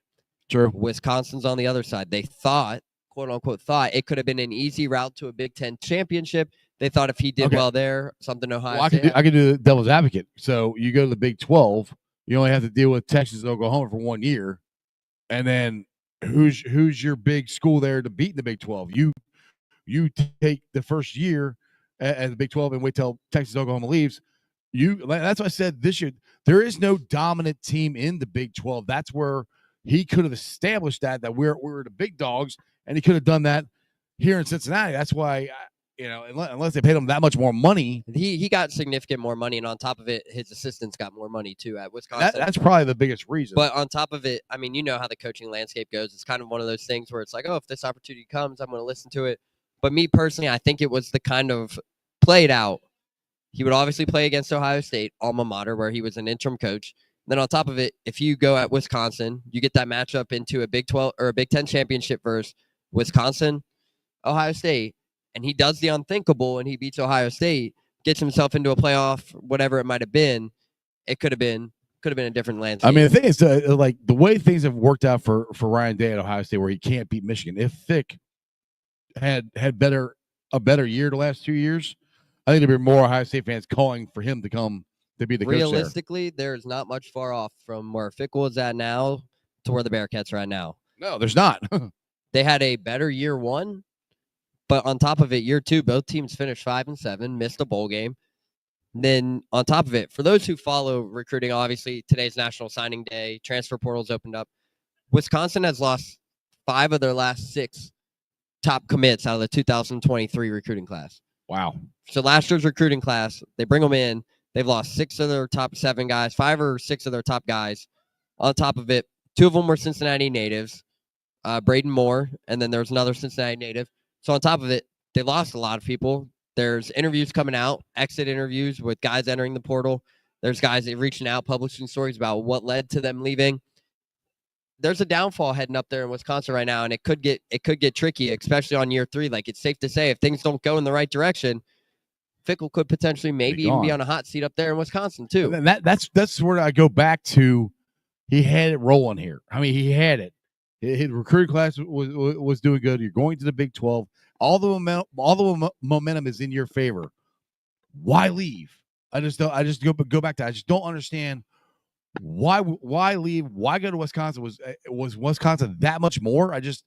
True. Wisconsin's on the other side. They thought, quote unquote, it could have been an easy route to a Big 10 championship. They thought if he did well there, something Ohio State. I could do the devil's advocate. So you go to the Big 12, you only have to deal with Texas and Oklahoma for 1 year, and then who's your big school there to beat in the Big 12? You take the first year at the Big 12 and wait till Texas Oklahoma leaves. That's what I said this year. There is no dominant team in the Big 12. That's where he could have established that we're the big dogs, and he could have done that here in Cincinnati. That's why, unless they paid him that much more money, he got significant more money, and on top of it, his assistants got more money too at Wisconsin. That's probably the biggest reason. But on top of it, I mean, you know how the coaching landscape goes. It's kind of one of those things where it's like, oh, if this opportunity comes, I'm going to listen to it. But me personally, I think it was the kind of played out. He would obviously play against Ohio State, alma mater, where he was an interim coach. Then on top of it, if you go at Wisconsin, you get that matchup into a Big 12 or a Big 10 championship versus Wisconsin, Ohio State, and he does the unthinkable and he beats Ohio State, gets himself into a playoff, whatever it might have been. It could have been a different landscape. I mean, the thing is, like, the way things have worked out for Ryan Day at Ohio State, where he can't beat Michigan. If Fick had a better year the last 2 years, I think there'd be more Ohio State fans calling for him to come to be the coach. Realistically, there's not much far off from where Fick was at now to where the Bearcats are at now. No, there's not. They had a better year one, but on top of it, year two, both teams finished 5-7, missed a bowl game. Then on top of it, for those who follow recruiting, obviously today's National Signing Day, transfer portals opened up. Wisconsin has lost 5 of their last 6 top commits out of the 2023 recruiting class. Wow. So last year's recruiting class, they bring them in. They've lost 6 of their top 7 guys, 5 or 6 of their top guys. On top of it, 2 of them were Cincinnati natives, Braden Moore, and then there was another Cincinnati native. So on top of it, they lost a lot of people. There's interviews coming out, exit interviews with guys entering the portal. There's guys reaching out, publishing stories about what led to them leaving. There's a downfall heading up there in Wisconsin right now, and it could get tricky, especially on year 3. Like, it's safe to say if things don't go in the right direction, Fickle could potentially maybe even be on a hot seat up there in Wisconsin too. And that's where I go back to. He had it rolling here. I mean, he had it. His recruiting class was doing good. You're going to the Big 12. All the momentum is in your favor. Why leave? I just go back to. I just don't understand why leave. Why go to Wisconsin? Was Wisconsin that much more? I just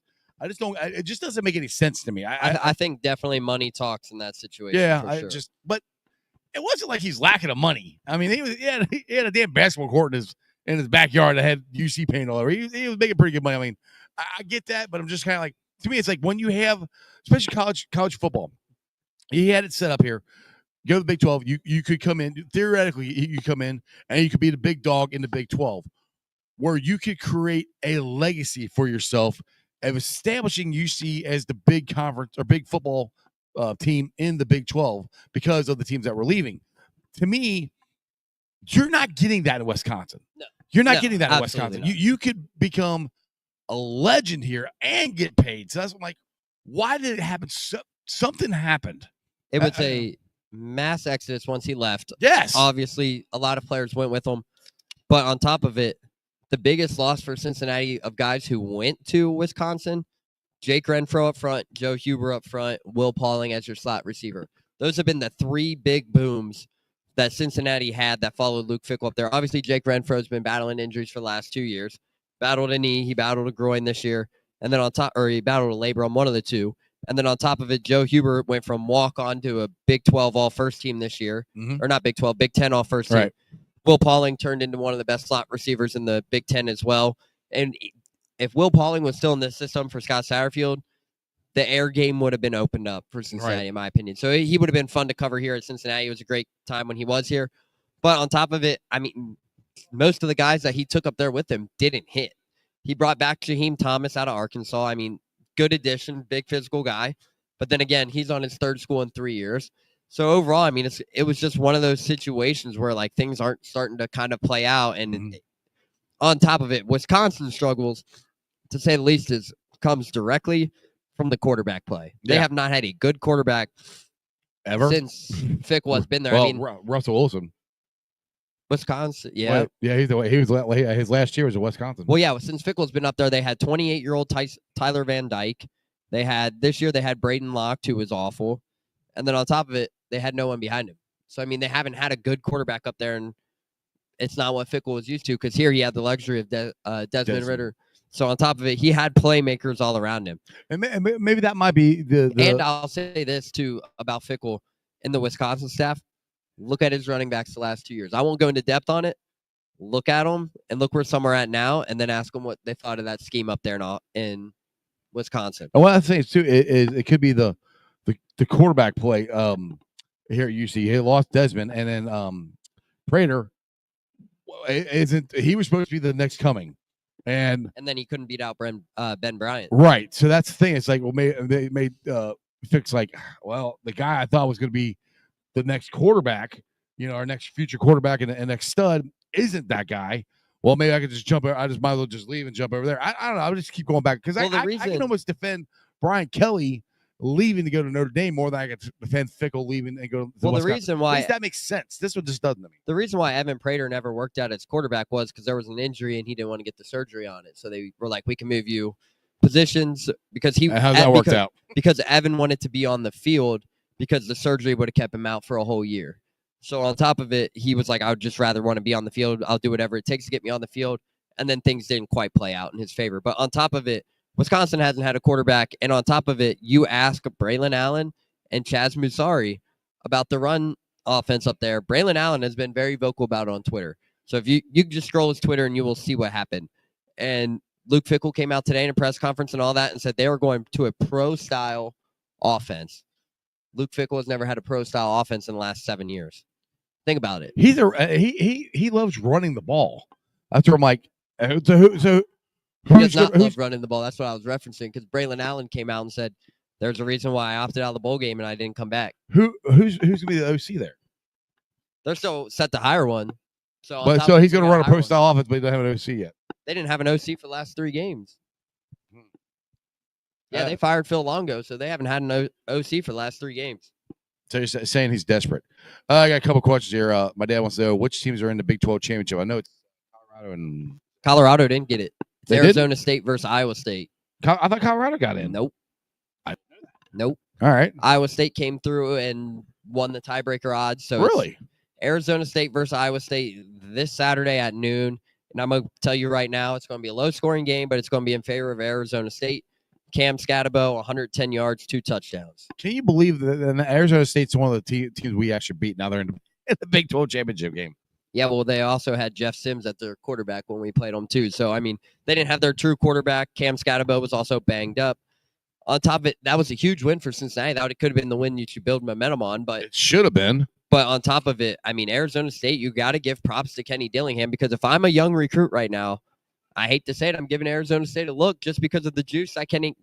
don't. It just doesn't make any sense to me. I think definitely money talks in that situation. Yeah, sure. But it wasn't like he's lacking of money. I mean, he had a damn basketball court in his backyard that had UC paint all over. He was making pretty good money. I mean, I get that, but I'm just kind of like, to me, it's like when you have, especially college football, he had it set up here. Go to the Big 12. You could come in, theoretically, you come in and you could be the big dog in the Big 12, where you could create a legacy for yourself of establishing UC as the big conference or big football team in the Big 12 because of the teams that were leaving. To me, you're not getting that in Wisconsin. No. You're not getting that in Wisconsin. Not. You could become a legend here and get paid. So that's what I'm like, why did it happen? Something happened. It was a mass exodus once he left. Yes. Obviously, a lot of players went with him. But on top of it, the biggest loss for Cincinnati of guys who went to Wisconsin, Jake Renfro up front, Joe Huber up front, Will Pauling as your slot receiver. Those have been the three big booms that Cincinnati had that followed Luke Fickell up there. Obviously, Jake Renfro's been battling injuries for the last 2 years. Battled a knee, he battled a groin this year, and then he battled a labrum, one of the two. And then on top of it, Joe Huber went from walk-on to a Big 12 all-first team this year. Or not Big 12, Big 10 all-first team. Right. Will Pauling turned into one of the best slot receivers in the Big 10 as well. And if Will Pauling was still in the system for Scott Satterfield, the air game would have been opened up for Cincinnati, in my opinion. So he would have been fun to cover here at Cincinnati. It was a great time when he was here. But on top of it, I mean, most of the guys that he took up there with him didn't hit. He brought back Jaheim Thomas out of Arkansas. I mean, good addition, big physical guy. But then again, he's on his third school in 3 years. So overall, I mean, it was just one of those situations where like things aren't starting to kind of play out. And on top of it, Wisconsin struggles, to say the least, comes directly from the quarterback play. They have not had a good quarterback ever since Fickell has been there. Well, I mean, Russell Wilson. Wisconsin, yeah. Well, yeah, his last year was at Wisconsin. Well, yeah, since Fickell's been up there, they had 28-year-old Tyler Van Dyke. This year they had Braden Locke, who was awful. And then on top of it, they had no one behind him. So, I mean, they haven't had a good quarterback up there, and it's not what Fickell was used to, because here he had the luxury of Desmond Ridder. So, on top of it, he had playmakers all around him. And maybe that might be the... And I'll say this, too, about Fickell and the Wisconsin staff. Look at his running backs the last 2 years. I won't go into depth on it. Look at them and look where some are at now, and then ask them what they thought of that scheme up there in Wisconsin. And what I think too is it could be the quarterback play. Here you see he lost Desmond, and then Prater he was supposed to be the next coming, and then he couldn't beat out Ben Bryant. Right. So that's the thing. It's like, well, they made Fix like, well, the guy I thought was going to be the next quarterback, our next future quarterback and next stud isn't that guy. Well, maybe I could just jump over. I just might as well just leave and jump over there. I don't know. I'll just keep going back because I can almost defend Brian Kelly leaving to go to Notre Dame more than I could defend Fickell leaving and go to Wisconsin. The reason why that makes sense. This one just doesn't to me. The reason why Evan Prater never worked out as quarterback was because there was an injury and he didn't want to get the surgery on it. So they were like, we can move you positions because how's that worked out? Because Evan wanted to be on the field because the surgery would have kept him out for a whole year. So on top of it, he was like, I would just rather want to be on the field. I'll do whatever it takes to get me on the field. And then things didn't quite play out in his favor. But on top of it, Wisconsin hasn't had a quarterback. And on top of it, you ask Braylon Allen and Chaz Musari about the run offense up there. Braylon Allen has been very vocal about it on Twitter. So if you can just scroll his Twitter and you will see what happened. And Luke Fickell came out today in a press conference and all that and said they were going to a pro-style offense. Luke Fickell has never had a pro-style offense in the last 7 years. Think about it. He loves running the ball. That's where I'm like, he does not love running the ball. That's what I was referencing because Braylon Allen came out and said there's a reason why I opted out of the bowl game and I didn't come back. Who's going to be the OC there? They're still set to hire one. So he's going to run a pro-style offense, but he doesn't have an OC yet. They didn't have an OC for the last 3 games. Yeah, they fired Phil Longo, so they haven't had an OC for the last 3 games. So you're saying he's desperate. I got a couple questions here. My dad wants to know which teams are in the Big 12 championship. I know it's Colorado and Colorado didn't get it. It's Arizona State versus Iowa State. I thought Colorado got in. Nope. Nope. All right. Iowa State came through and won the tiebreaker odds. So really, Arizona State versus Iowa State this Saturday at noon. And I'm going to tell you right now, it's going to be a low-scoring game, but it's going to be in favor of Arizona State. Cam Scatabo, 110 yards, 2 touchdowns. Can you believe that Arizona State's one of the teams we actually beat? Now they're in the Big 12 championship game. Yeah, well, they also had Jeff Sims at their quarterback when we played them, too. So, I mean, they didn't have their true quarterback. Cam Scatabo was also banged up. On top of it, that was a huge win for Cincinnati. That could have been the win you should build momentum on. But it should have been. But on top of it, I mean, Arizona State, you got to give props to Kenny Dillingham because if I'm a young recruit right now, I hate to say it, I'm giving Arizona State a look just because of the juice that Kenny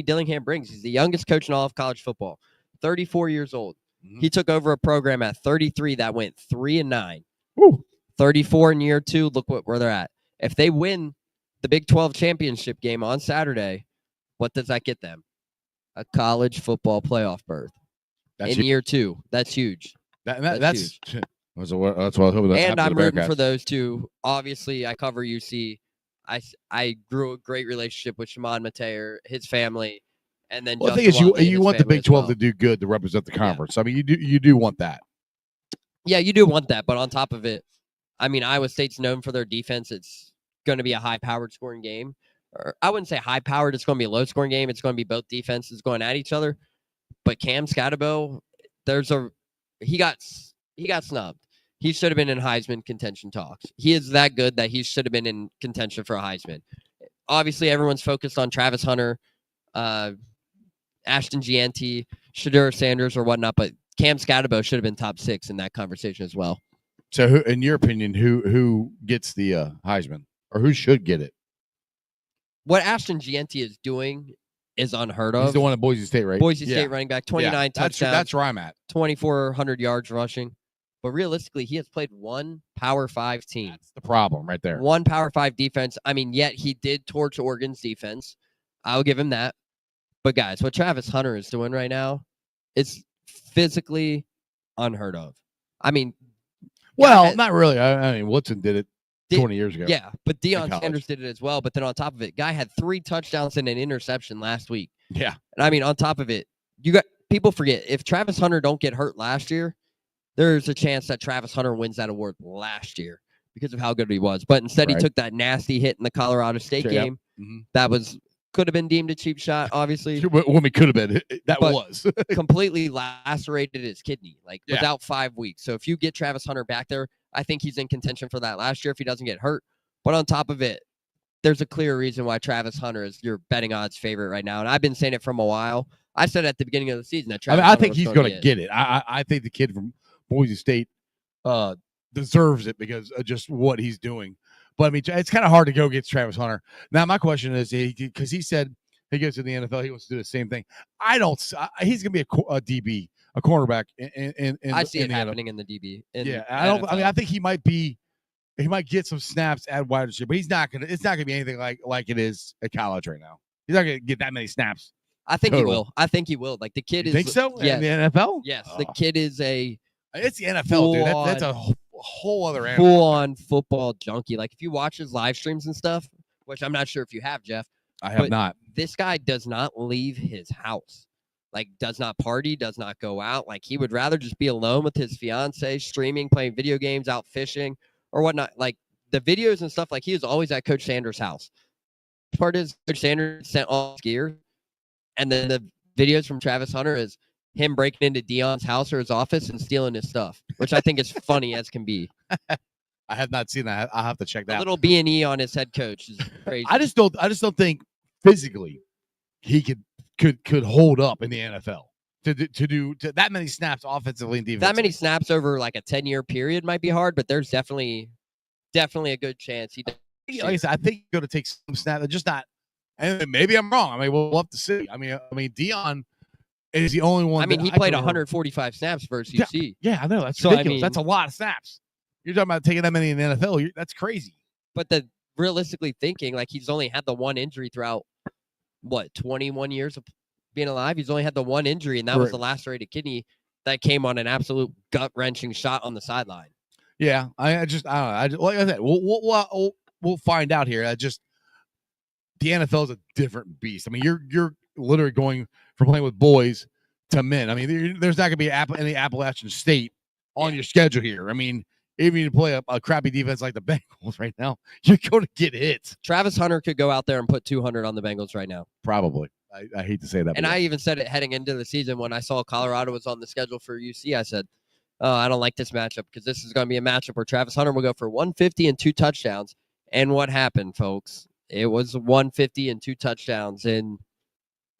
Dillingham brings. He's the youngest coach in all of college football, 34 years old. Mm-hmm. He took over a program at 33 that went 3-9. Woo. 34 in year 2. Look where they're at. If they win the Big 12 championship game on Saturday, what does that get them? A college football playoff berth in year 2. That's huge. That's huge. That's what I was hoping. And I'm rooting for those two. Obviously, I cover UC. I grew a great relationship with Shimon Mateer, his family, and then Well, the Justin thing is, Watley and you his want the family Big as 12 well. to do good to represent the conference. I mean, you do want that. Yeah, you do want that, but on top of it, I mean, Iowa State's known for their defense. It's going to be a high-powered scoring game. Or I wouldn't say high-powered. It's going to be a low-scoring game. It's going to be both defenses going at each other. But Cam Scatterbo, he got snubbed. He should have been in Heisman contention talks. He is that good that he should have been in contention for a Heisman. Obviously, everyone's focused on Travis Hunter, Ashton Gianti, Shedeur Sanders, or whatnot, but Cam Scatterbo should have been top 6 in that conversation as well. So, who, in your opinion, who gets the Heisman, or who should get it? What Ashton Gianti is doing is unheard of. He's the one at Boise State, right? Boise State running back, 29 touchdowns. That's where I'm at. 2,400 yards rushing. But realistically, he has played one Power 5 team. That's the problem right there. One Power 5 defense. I mean, yet he did torch Oregon's defense. I'll give him that. But guys, what Travis Hunter is doing right now is physically unheard of. I mean, well, not really. I mean, Woodson did it 20 years ago. Yeah, but Deion Sanders did it as well. But then on top of it, guy had 3 touchdowns and an interception last week. Yeah. And I mean, on top of it, you got people forget if Travis Hunter don't get hurt last year, there's a chance that Travis Hunter wins that award last year because of how good he was. But instead, he took that nasty hit in the Colorado State game. Mm-hmm. That could have been deemed a cheap shot, obviously. Well, it could have been. That was completely lacerated his kidney. Was out 5 weeks. So if you get Travis Hunter back there, I think he's in contention for that last year if he doesn't get hurt. But on top of it, there's a clear reason why Travis Hunter is your betting odds favorite right now. And I've been saying it from a while. I said at the beginning of the season that Travis I think he's going to get it. I think the kid from Boise State deserves it because of just what he's doing. But I mean, it's kind of hard to go against Travis Hunter. Now, my question is, because he said he goes to the NFL, he wants to do the same thing. He's going to be a DB, a cornerback. I see it happening in the DB. I think he might be. He might get some snaps at wide receiver, but he's not gonna. It's not gonna be anything like it is at college right now. He's not gonna get that many snaps. I think he will. I think he will. Like the kid you think so? Yes. In the NFL? Yes. The kid is it's the NFL, dude. That's a whole other animal. Full-on football junkie. Like if you watch his live streams and stuff, which I'm not sure if you have, Jeff. I have not. This guy does not leave his house. Like does not party, does not go out. Like he would rather just be alone with his fiance, streaming, playing video games, out fishing or whatnot. Like the videos and stuff, like he was always at Coach Sanders' house. Part is Coach Sanders sent all his gear. And then the videos from Travis Hunter is him breaking into Deion's house or his office and stealing his stuff, which I think is funny as can be. I have not seen that. I'll have to check that. A little B&E on his head coach is crazy. I just don't think physically he could hold up in the NFL to do that many snaps offensively and defensively. That many snaps over like a 10-year period might be hard, but there's definitely a good chance he does. Like I said, I think he's going to take some snaps, just not. And maybe I'm wrong. I mean, we'll have to see. I mean, Deion is the only one. I mean, he played 145 snaps versus UC. Yeah, I know. That's ridiculous. That's a lot of snaps. You're talking about taking that many in the NFL. That's crazy. But realistically thinking, like he's only had the one injury throughout 21 years of being alive. He's only had the one injury, and that was the lacerated kidney that came on an absolute gut-wrenching shot on the sideline. Yeah, I don't know. Like I said, we'll find out here. The NFL is a different beast. I mean, you're literally going from playing with boys to men. I mean, there's not going to be any Appalachian State on your schedule here. I mean, even if you play a crappy defense like the Bengals right now, you're going to get hit. Travis Hunter could go out there and put 200 on the Bengals right now. Probably. I hate to say that. And I even said it heading into the season when I saw Colorado was on the schedule for UC. I said, oh, I don't like this matchup because this is going to be a matchup where Travis Hunter will go for 150 and 2 touchdowns. And what happened, folks? It was 150 and 2 touchdowns and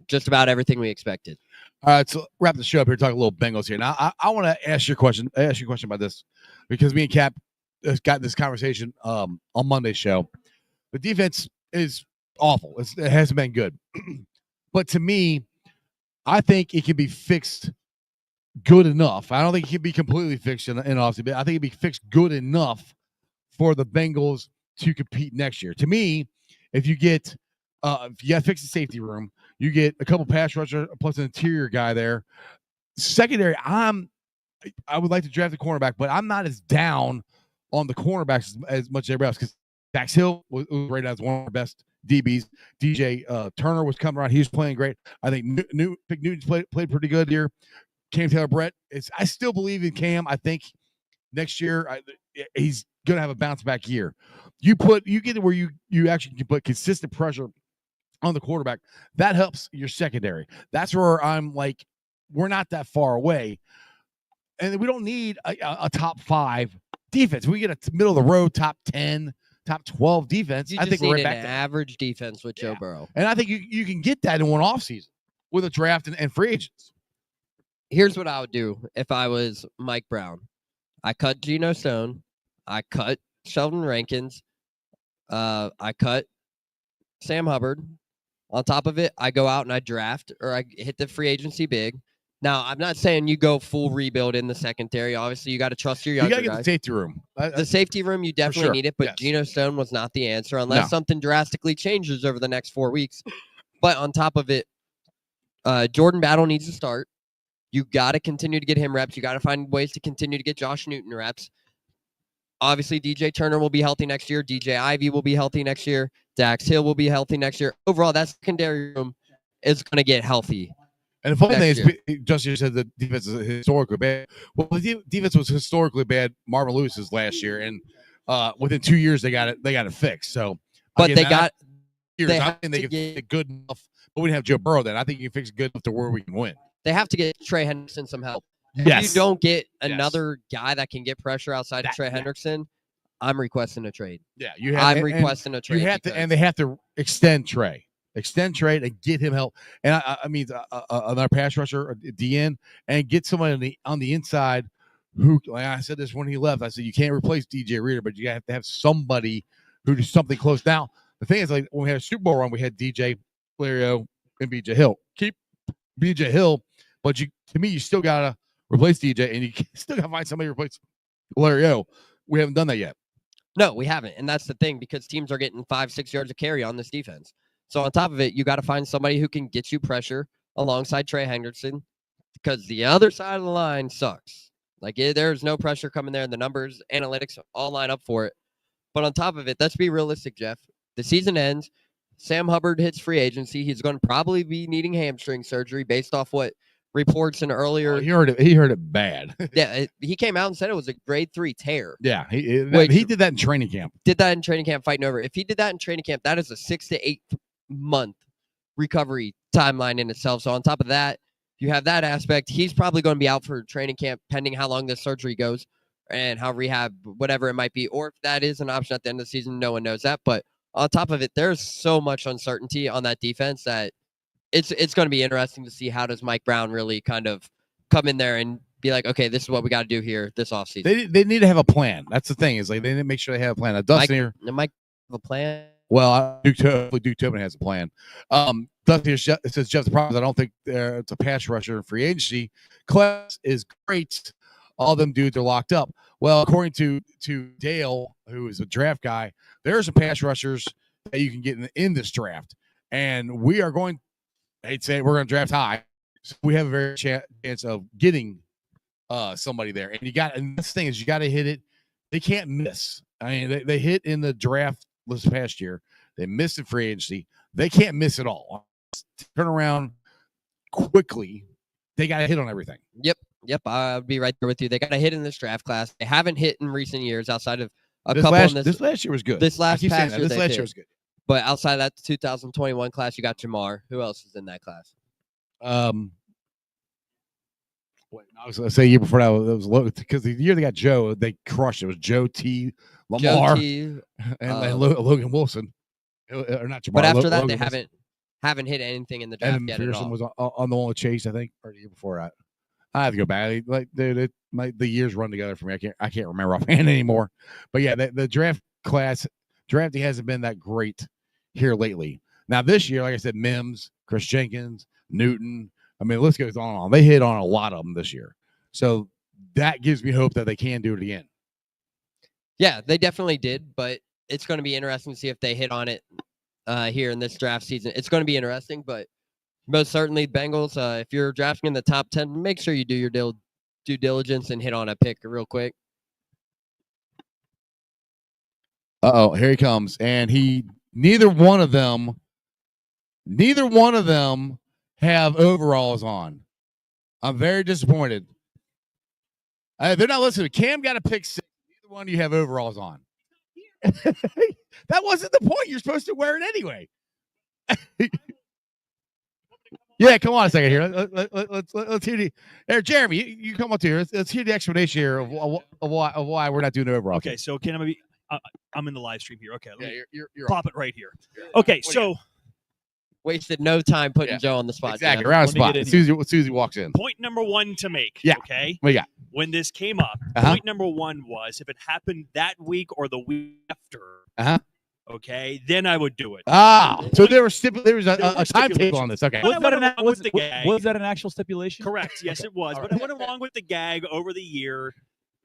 just about everything we expected. All right, so wrap the show up here. Talk a little Bengals here. Now, I want to ask you a question. About this because me and Cap got this conversation on Monday's show. The defense is awful. It hasn't been good, but to me, I think it can be fixed good enough. I don't think it can be completely fixed in offseason, but I think it can be fixed good enough for the Bengals to compete next year. To me, if you got to fix the safety room, you get a couple pass rusher plus an interior guy there. Secondary, I would like to draft a cornerback, but I'm not as down on the cornerbacks as much as everybody else because Dax Hill was rated as one of our best DBs. DJ Turner was coming around. He was playing great. I think Newton's played pretty good here. Cam Taylor-Brett. I still believe in Cam. I think next year he's going to have a bounce back year. You get it where you actually can put consistent pressure on the quarterback. That helps your secondary. That's where I'm like, we're not that far away. And we don't need a top 5 defense. We get a middle of the road, top 10, top 12 defense. You I just think we're need right an back to average defense with Joe Burrow. And I think you can get that in one offseason with a draft and free agents. Here's what I would do if I was Mike Brown. I cut Geno Stone. I cut Sheldon Rankins. I cut Sam Hubbard. On top of it, I go out and I draft or I hit the free agency big. Now, I'm not saying you go full rebuild in the secondary. Obviously, you got to trust your younger guys. You got to get the safety room. The safety room, you definitely need it, but Geno Stone was not the answer unless something drastically changes over the next 4 weeks. But on top of it, Jordan Battle needs to start. You got to continue to get him reps. You got to find ways to continue to get Josh Newton reps. Obviously, DJ Turner will be healthy next year. DJ Ivy will be healthy next year. Dax Hill will be healthy next year. Overall, that secondary room is going to get healthy. And the funny thing is, Justin said the defense is historically bad. Well, the defense was historically bad Marvin Lewis's last year, and within 2 years they got it fixed. So, but again, I think they can fix it good enough. But we didn't have Joe Burrow then. I think you can fix it good enough to where we can win. They have to get Trey Hendrickson some help. Yes. If you don't get another guy that can get pressure outside of Trey Hendrickson, I'm requesting a trade. Yeah, I'm requesting a trade. You have to, and they have to extend Trey and get him help. And I mean, another pass rusher, a DN, and get somebody on the inside who, like I said this when he left, I said, you can't replace DJ Reader, but you have to have somebody who does something close. Now, the thing is, like when we had a Super Bowl run, we had DJ, Lario, and BJ Hill. Keep BJ Hill, but to me, you still got to replace DJ, and you still got to find somebody to replace Lario. We haven't done that yet. No, we haven't. And that's the thing, because teams are getting 5-6 yards of carry on this defense. So on top of it, you got to find somebody who can get you pressure alongside Trey Hendrickson, because the other side of the line sucks. Like, there's no pressure coming there. The numbers, analytics all line up for it. But on top of it, let's be realistic, Jeff. The season ends. Sam Hubbard hits free agency. He's going to probably be needing hamstring surgery based off what reports in earlier. He heard it bad. Yeah, he came out and said it was a grade 3 tear. Yeah, he did that in training camp. Fighting over. If he did that in training camp, that is a 6 to 8 month recovery timeline in itself. So on top of that, you have that aspect. He's probably going to be out for training camp, pending how long this surgery goes and how rehab, whatever it might be, or if that is an option at the end of the season. No one knows that. But on top of it, there's so much uncertainty on that defense that it's going to be interesting to see how does Mike Brown really kind of come in there and be like, okay, this is what we got to do here this offseason. They need to have a plan. That's the thing, is like they need to make sure they have a plan. Now, Dustin here, Mike have a plan. Well, Duke Tobin has a plan. Dustin here says, Jeff, the problem is I don't think it's a pass rusher in free agency. Class is great. All them dudes are locked up. Well, according to Dale, who is a draft guy, there's some pass rushers that you can get in this draft. And we are going, they'd say we're going to draft high. So we have a very chance of getting somebody there. And this thing is, you got to hit it. They can't miss. I mean, they hit in the draft this past year. They missed in free agency. They can't miss it all. Turn around quickly. They got to hit on everything. Yep, I'll be right there with you. They got to hit in this draft class. They haven't hit in recent years outside of this last year was good. This last year was good. But outside of that 2021 class, you got Jamar. Who else is in that class? I was going to say year before that was low, because the year they got Joe, they crushed it. It was Joe T, Lamar, and Logan Wilson. Or not Jamar. But after that, Logan they haven't hit anything in the draft Evan yet Pearson at all. was on the one with Chase, I think, or the year before that. I have to go back. Like, dude, the years run together for me. I can't remember offhand anymore. But yeah, the drafting hasn't been that great here lately. Now this year, like I said, Mims, Chris Jenkins, Newton. I mean, the list goes on and on. They hit on a lot of them this year, so that gives me hope that they can do it again. Yeah, they definitely did, but it's going to be interesting to see if they hit on it here in this draft season. It's going to be interesting, but most certainly, Bengals, if you're drafting in the top 10, make sure you do your due diligence and hit on a pick real quick. Uh-oh, here he comes. And neither one of them have overalls on. I'm very disappointed. They're not listening. Cam got a pick six. Neither one of you have overalls on. That wasn't the point. You're supposed to wear it anyway. Yeah, come on a second here. Let's hear Jeremy. You come up here. Let's hear the explanation here of why we're not doing the overalls. Okay, so can I I'm in the live stream here. Okay, let me you're pop it right here. Okay, so wasted no time putting Joe on the spot. Exactly, Jeff. around the spot. Susie walks in. Point number one to make. Yeah. Okay. What you got? When this came up, point number one was if it happened that week or the week after. Okay, then I would do it. So there was a timetable on this. Okay. Was that an actual stipulation? Correct. Yes, it was. But I went along with the gag over the year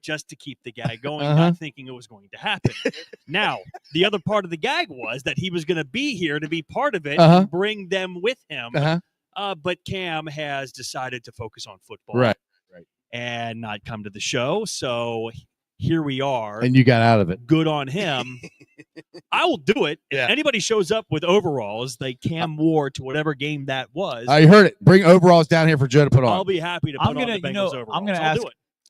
just to keep the gag going, not thinking it was going to happen. Now, the other part of the gag was that he was going to be here to be part of it and bring them with him. But Cam has decided to focus on football. Right. And not come to the show. So here we are. And you got out of it. Good on him. I will do it. Yeah. If anybody shows up with overalls, they Cam wore to whatever game that was. I heard it. Bring overalls down here for Joe to put on. I'll be happy to put on the Bengals overalls.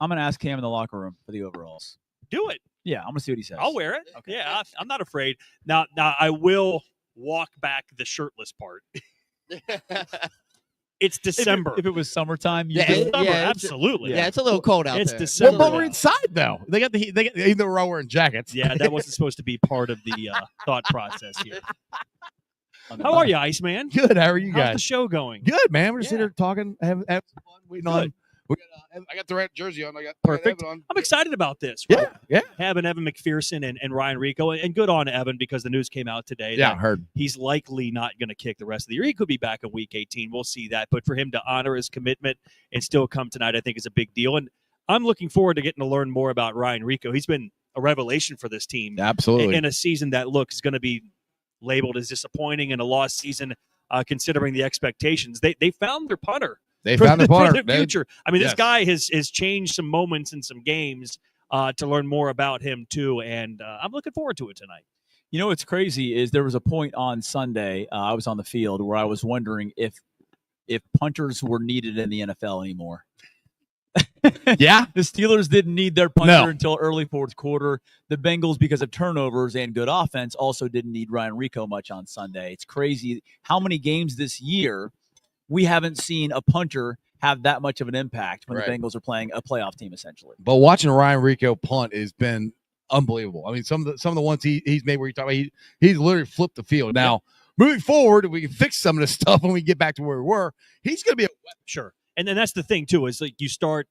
I'm gonna ask Cam in the locker room for the overalls. Do it. Yeah, I'm gonna see what he says. I'll wear it. Okay. Yeah, I'm not afraid. Now I will walk back the shirtless part. It's December. If it was summertime, absolutely. Yeah, it's a little cold out it's there. December. But we're inside though. They got even though we're all wearing jackets. Yeah, that wasn't supposed to be part of the thought process here. How are you, Iceman? Good. How are you guys? How's the show going? Good, man. We're just sitting here talking, having some fun, waiting on. I got the right jersey on. I got perfect. on. I'm excited about this. Right? Yeah. Having Evan McPherson and Ryan Rico, and good on Evan because the news came out today. Yeah, that I heard. He's likely not going to kick the rest of the year. He could be back in Week 18. We'll see that. But for him to honor his commitment and still come tonight, I think is a big deal. And I'm looking forward to getting to learn more about Ryan Rico. He's been a revelation for this team. Absolutely. In a season that looks going to be labeled as disappointing and a lost season, considering the expectations. They found their punter. They found their punter. For the future. I mean, this guy has changed some moments in some games to learn more about him, too. And I'm looking forward to it tonight. You know what's crazy is there was a point on Sunday, I was on the field, where I was wondering if punters were needed in the NFL anymore. Yeah. The Steelers didn't need their punter until early fourth quarter. The Bengals, because of turnovers and good offense, also didn't need Ryan Rico much on Sunday. It's crazy how many games this year we haven't seen a punter have that much of an impact when the Bengals are playing a playoff team, essentially. But watching Ryan Rico punt has been unbelievable. I mean, some of the ones he's made where you talk about he's literally flipped the field. Now, moving forward, if we can fix some of this stuff when we get back to where we were, he's going to be a weapon. Sure. And then that's the thing, too, is like you start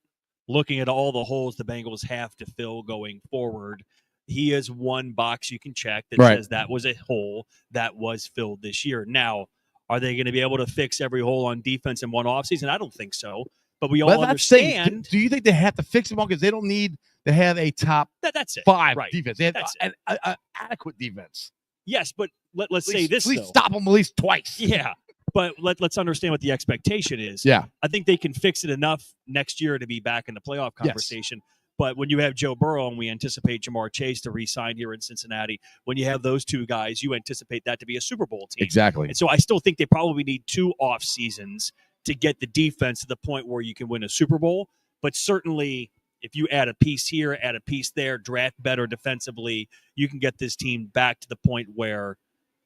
looking at all the holes the Bengals have to fill going forward. He is one box you can check that says that was a hole that was filled this year. Now, are they going to be able to fix every hole on defense in one offseason? I don't think so. But we all understand. Do you think they have to fix them all because they don't need to have a top that's it. 5 defense? They have an adequate defense. Yes, but let's say this. At least stop them at least twice. Yeah, but let's understand what the expectation is. Yeah. I think they can fix it enough next year to be back in the playoff conversation. Yes. But when you have Joe Burrow and we anticipate Jamar Chase to re-sign here in Cincinnati, when you have those two guys, you anticipate that to be a Super Bowl team. Exactly. And so I still think they probably need 2 off seasons to get the defense to the point where you can win a Super Bowl. But certainly if you add a piece here, add a piece there, draft better defensively, you can get this team back to the point where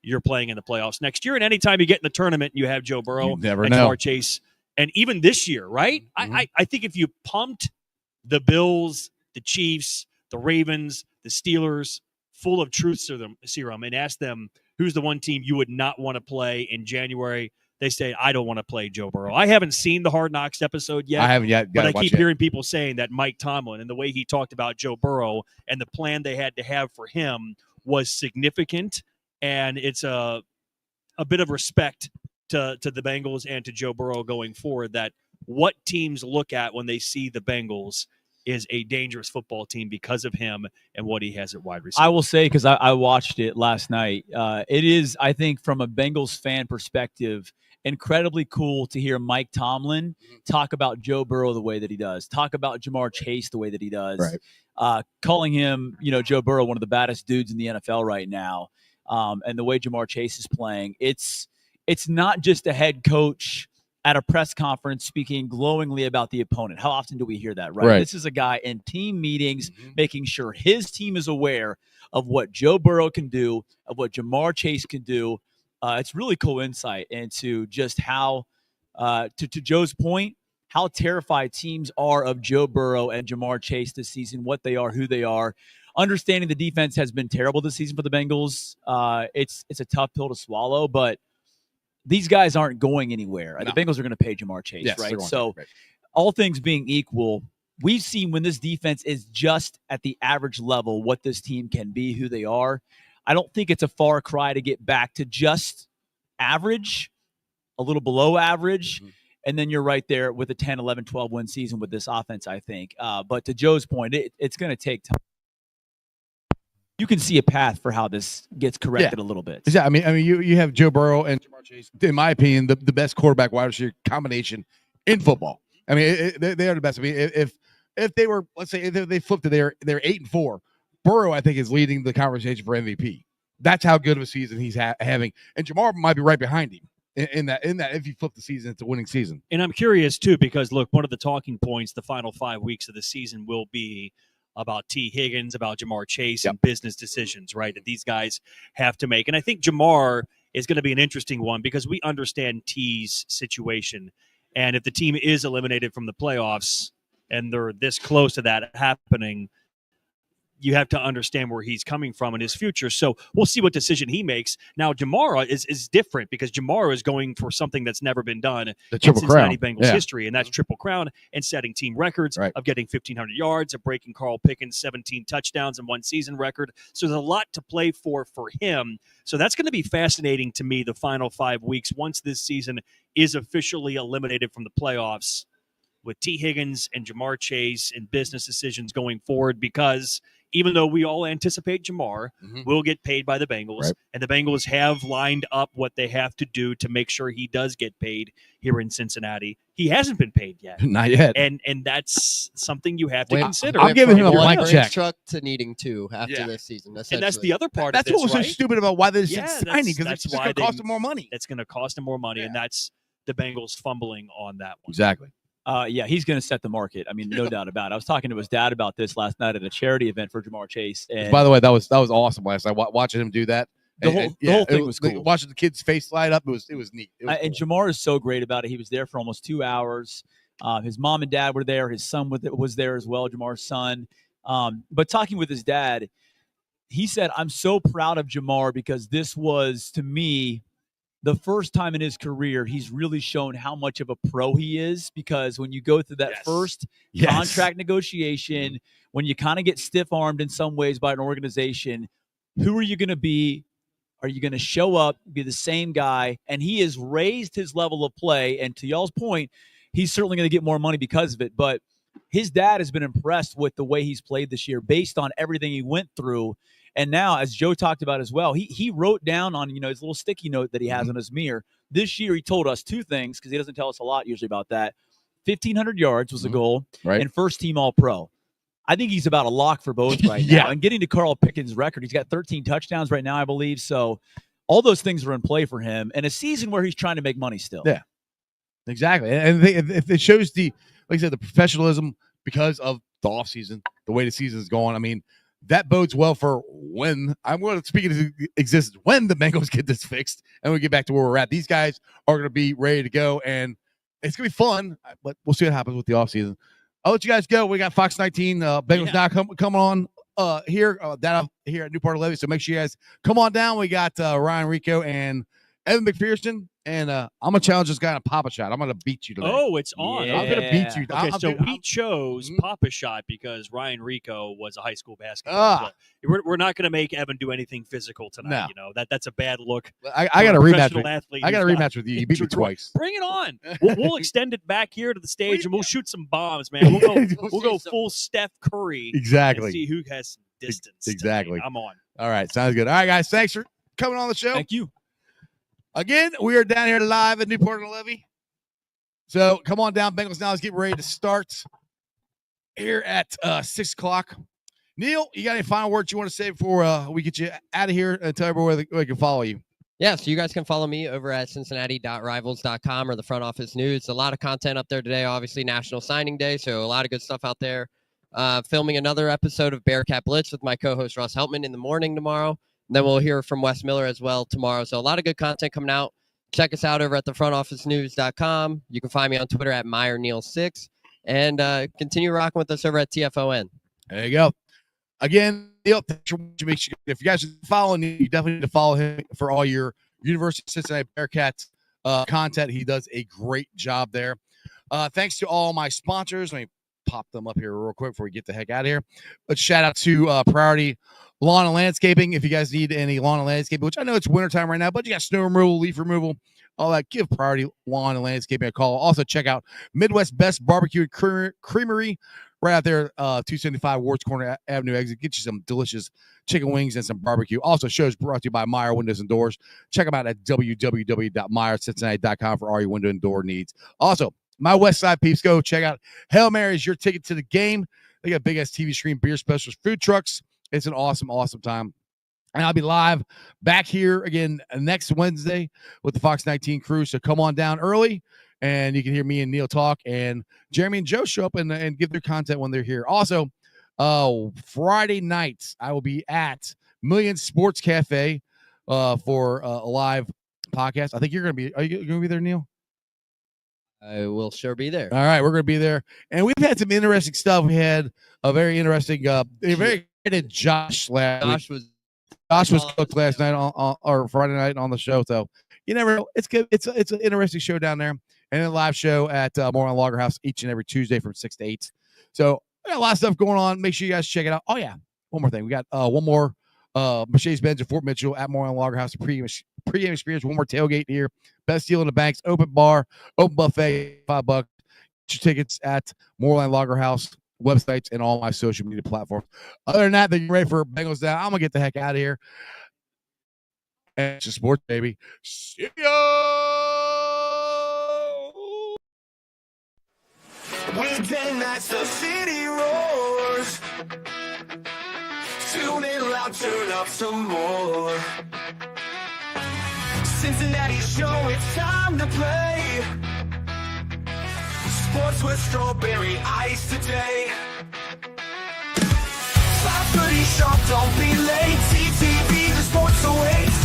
you're playing in the playoffs next year. And anytime you get in the tournament, you have Joe Burrow and Jamar Chase. And even this year, right? Mm-hmm. I think if you pumped the Bills, the Chiefs, the Ravens, the Steelers, full of truth serum, and ask them who's the one team you would not want to play in January, they say, I don't want to play Joe Burrow. I haven't seen the Hard Knocks episode yet. I haven't yet. But I keep hearing people saying that Mike Tomlin and the way he talked about Joe Burrow and the plan they had to have for him was significant. And it's a bit of respect to the Bengals and to Joe Burrow going forward, that what teams look at when they see the Bengals is a dangerous football team because of him and what he has at wide receiver. I will say, because I watched it last night, it is, I think, from a Bengals fan perspective, incredibly cool to hear Mike Tomlin talk about Joe Burrow the way that he does, talk about Jamar Chase the way that he does, calling him, Joe Burrow, one of the baddest dudes in the NFL right now, and the way Jamar Chase is playing. It's not just a head coach at a press conference speaking glowingly about the opponent. How often do we hear that, right? This is a guy in team meetings making sure his team is aware of what Joe Burrow can do, of what Jamar Chase can do. It's really cool insight into just how, to Joe's point, how terrified teams are of Joe Burrow and Jamar Chase this season, what they are, who they are. Understanding the defense has been terrible this season for the Bengals. It's a tough pill to swallow, but these guys aren't going anywhere. No. The Bengals are going to pay Jamar Chase, right? So all things being equal, we've seen when this defense is just at the average level what this team can be, who they are. I don't think it's a far cry to get back to just average, a little below average, and then you're right there with a 10, 11, 12-win season with this offense, I think. But to Joe's point, it's going to take time. You can see a path for how this gets corrected a little bit. Yeah, I mean, you have Joe Burrow and Jamar Chase, in my opinion, the best quarterback wide receiver combination in football. I mean, they are the best. I mean, if they were, let's say, if they flipped it, they're 8-4. Burrow, I think, is leading the conversation for MVP. That's how good of a season he's having, and Jamar might be right behind him in that. If you flip the season, it's a winning season. And I'm curious too, because look, one of the talking points the final 5 weeks of the season will be about T. Higgins, about Jamar Chase, and business decisions, right, that these guys have to make. And I think Jamar is going to be an interesting one because we understand T's situation. And if the team is eliminated from the playoffs and they're this close to that happening, you have to understand where he's coming from in his future. So we'll see what decision he makes. Now, Jamar is different because Jamar is going for something that's never been done in Cincinnati Bengals history, and that's Triple Crown and setting team records of getting 1,500 yards, of breaking Carl Pickens' 17 touchdowns in one season record. So there's a lot to play for him. So that's going to be fascinating to me the final 5 weeks once this season is officially eliminated from the playoffs with T. Higgins and Jamar Chase and business decisions going forward, because even though we all anticipate Jamar will get paid by the Bengals, and the Bengals have lined up what they have to do to make sure he does get paid here in Cincinnati, he hasn't been paid yet. Not yet. And that's something you have to consider. I'm giving him a blank check. Truck to needing to after this season. And that's the other part that's of this, what was so stupid about why they're signing, because that's it's going to cost them more money. It's going to cost them more money, and that's the Bengals fumbling on that one. Exactly. He's going to set the market. I mean, no doubt about it. I was talking to his dad about this last night at a charity event for Jamar Chase. And by the way, that was awesome last night. Watching him do that, the whole thing was cool. Watching the kid's face light up, it was neat. It was and cool. Jamar is so great about it. He was there for almost 2 hours. His mom and dad were there. His son was there as well, Jamar's son. But talking with his dad, he said, "I'm so proud of Jamar because this was, to me, the first time in his career he's really shown how much of a pro he is, because when you go through that first contract negotiation, when you kind of get stiff-armed in some ways by an organization, who are you going to be? Are you going to show up, be the same guy?" And he has raised his level of play. And to y'all's point, he's certainly going to get more money because of it. But his dad has been impressed with the way he's played this year based on everything he went through. And now, as Joe talked about as well, he wrote down on his little sticky note that he has on his mirror. This year, he told us 2 things, because he doesn't tell us a lot usually about that. 1,500 yards was the goal, and first-team All-Pro. I think he's about a lock for both right now. And getting to Carl Pickens' record, he's got 13 touchdowns right now, I believe. So all those things are in play for him, and a season where he's trying to make money still. Yeah, exactly. And if it shows like I said, the professionalism because of the offseason, the way the season is going. I mean, that bodes well for when I'm going to speak into existence when the Bengals get this fixed and we get back to where we're at. These guys are going to be ready to go, and it's going to be fun, but we'll see what happens with the offseason. I'll let you guys go. We got Fox 19 Bengals now coming on here here at Newport levee. So make sure you guys come on down. We got Ryan Rico and Evan McPherson. And I'm going to challenge this guy in a Papa Shot. I'm going to beat you today. Oh, it's on. Yeah. I'm going to beat you. Okay, so we chose Papa Shot because Ryan Rico was a high school basketball player. We're not going to make Evan do anything physical tonight. No. That's a bad look. I got a rematch. I got a rematch with you. You beat me twice. Bring it on. We'll extend it back here to the stage, and we'll shoot some bombs, man. We'll go full Steph Curry. Exactly. And see who has some distance. Exactly. Today. I'm on. All right. Sounds good. All right, guys. Thanks for coming on the show. Thank you. Again, we are down here live at Newport on the Levee. So come on down, Bengals. Now let's get ready to start here at 6 o'clock. Neil, you got any final words you want to say before we get you out of here and tell everyone where they can follow you? Yeah, so you guys can follow me over at cincinnati.rivals.com or the front office news. A lot of content up there today, obviously National Signing Day, so a lot of good stuff out there. Filming another episode of Bearcat Blitz with my co-host Russ Heltman in the morning tomorrow. And then we'll hear from Wes Miller as well tomorrow. So a lot of good content coming out. Check us out over at thefrontofficenews.com. You can find me on Twitter at MeyerNeil6 and continue rocking with us over at TFON. There you go. Again, Neil, make sure if you guys are following, you definitely need to follow him for all your University of Cincinnati Bearcats content. He does a great job there. Thanks to all my sponsors. Let me pop them up here real quick before we get the heck out of here. But shout out to Priority Lawn and Landscaping. If you guys need any lawn and landscaping, which I know it's wintertime right now, but you got snow removal, leaf removal, all that, give Priority Lawn and Landscaping a call. Also, check out Midwest Best Barbecue and Creamery right out there, 275 Wards Corner Avenue exit. Get you some delicious chicken wings and some barbecue. Also, shows brought to you by Meyer Windows and Doors. Check them out at www.meyercincinnati.com for all your window and door needs. Also, my West Side peeps, go check out Hail Mary is your ticket to the game. They got big ass TV screen, beer specials, food trucks. It's an awesome, awesome time. And I'll be live back here again next Wednesday with the Fox 19 crew. So come on down early and you can hear me and Neil talk, and Jeremy and Joe show up and give their content when they're here. Also, Friday nights, I will be at Million Sports Cafe for a live podcast. I think you're going to be, are you going to be there, Neil? I will sure be there. All right, we're going to be there. And we've had some interesting stuff. We had a very interesting, very excited Josh last week. Josh was cooked last night or Friday night on the show. So you never know. It's good. It's an interesting show down there. And then a live show at Moreland Lager House each and every Tuesday from 6 to 8. So we got a lot of stuff going on. Make sure you guys check it out. Oh, yeah. One more thing. We got one more Mercedes-Benz at Fort Mitchell at Moreland Lager House. Pre-game experience. One more tailgate here. Best deal in the banks. Open bar. Open buffet. $5. Get your tickets at Moreland Lager House websites and all my social media platforms. Other than that, then you're ready for Bengals down. I'm going to get the heck out of here. And it's just sports, baby. See ya! Weekend nights, the city roars. Tune in loud, turn up some more. Cincinnati show, it's time to play. Sports with strawberry ice today. 5:30 sharp, don't be late. TTV, the sports awaits.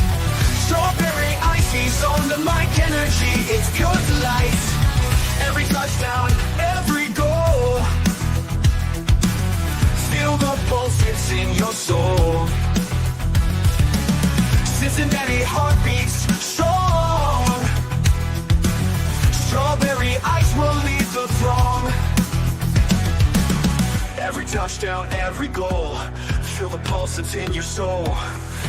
Strawberry ice, he's on the mic, energy, it's pure delight. Every touchdown, every goal. Feel the pulse, it's in your soul. Cincinnati heartbeats strong. Strawberry ice will lead the throng. Every touchdown, every goal. Feel the pulse that's in your soul.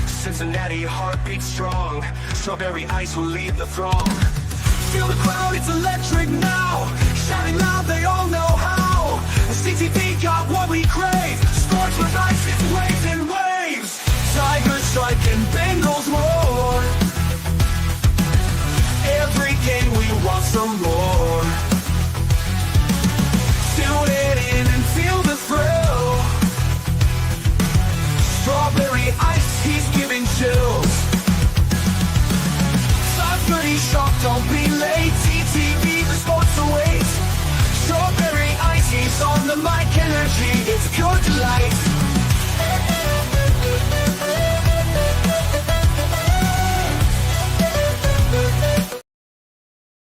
Cincinnati heartbeats strong. Strawberry ice will lead the throng. Feel the crowd, it's electric now. Shouting loud, they all know how. The CTV got what we crave. Sports with ice, it's waves and waves. Tigers strike and Bengals roar. Every game we want some more. Tune it in and feel the thrill. Strawberry ice, he's giving chills. 5:30 sharp, don't be late. TTV, the sports awaits. Strawberry ice, he's on the mic, energy, it's pure delight.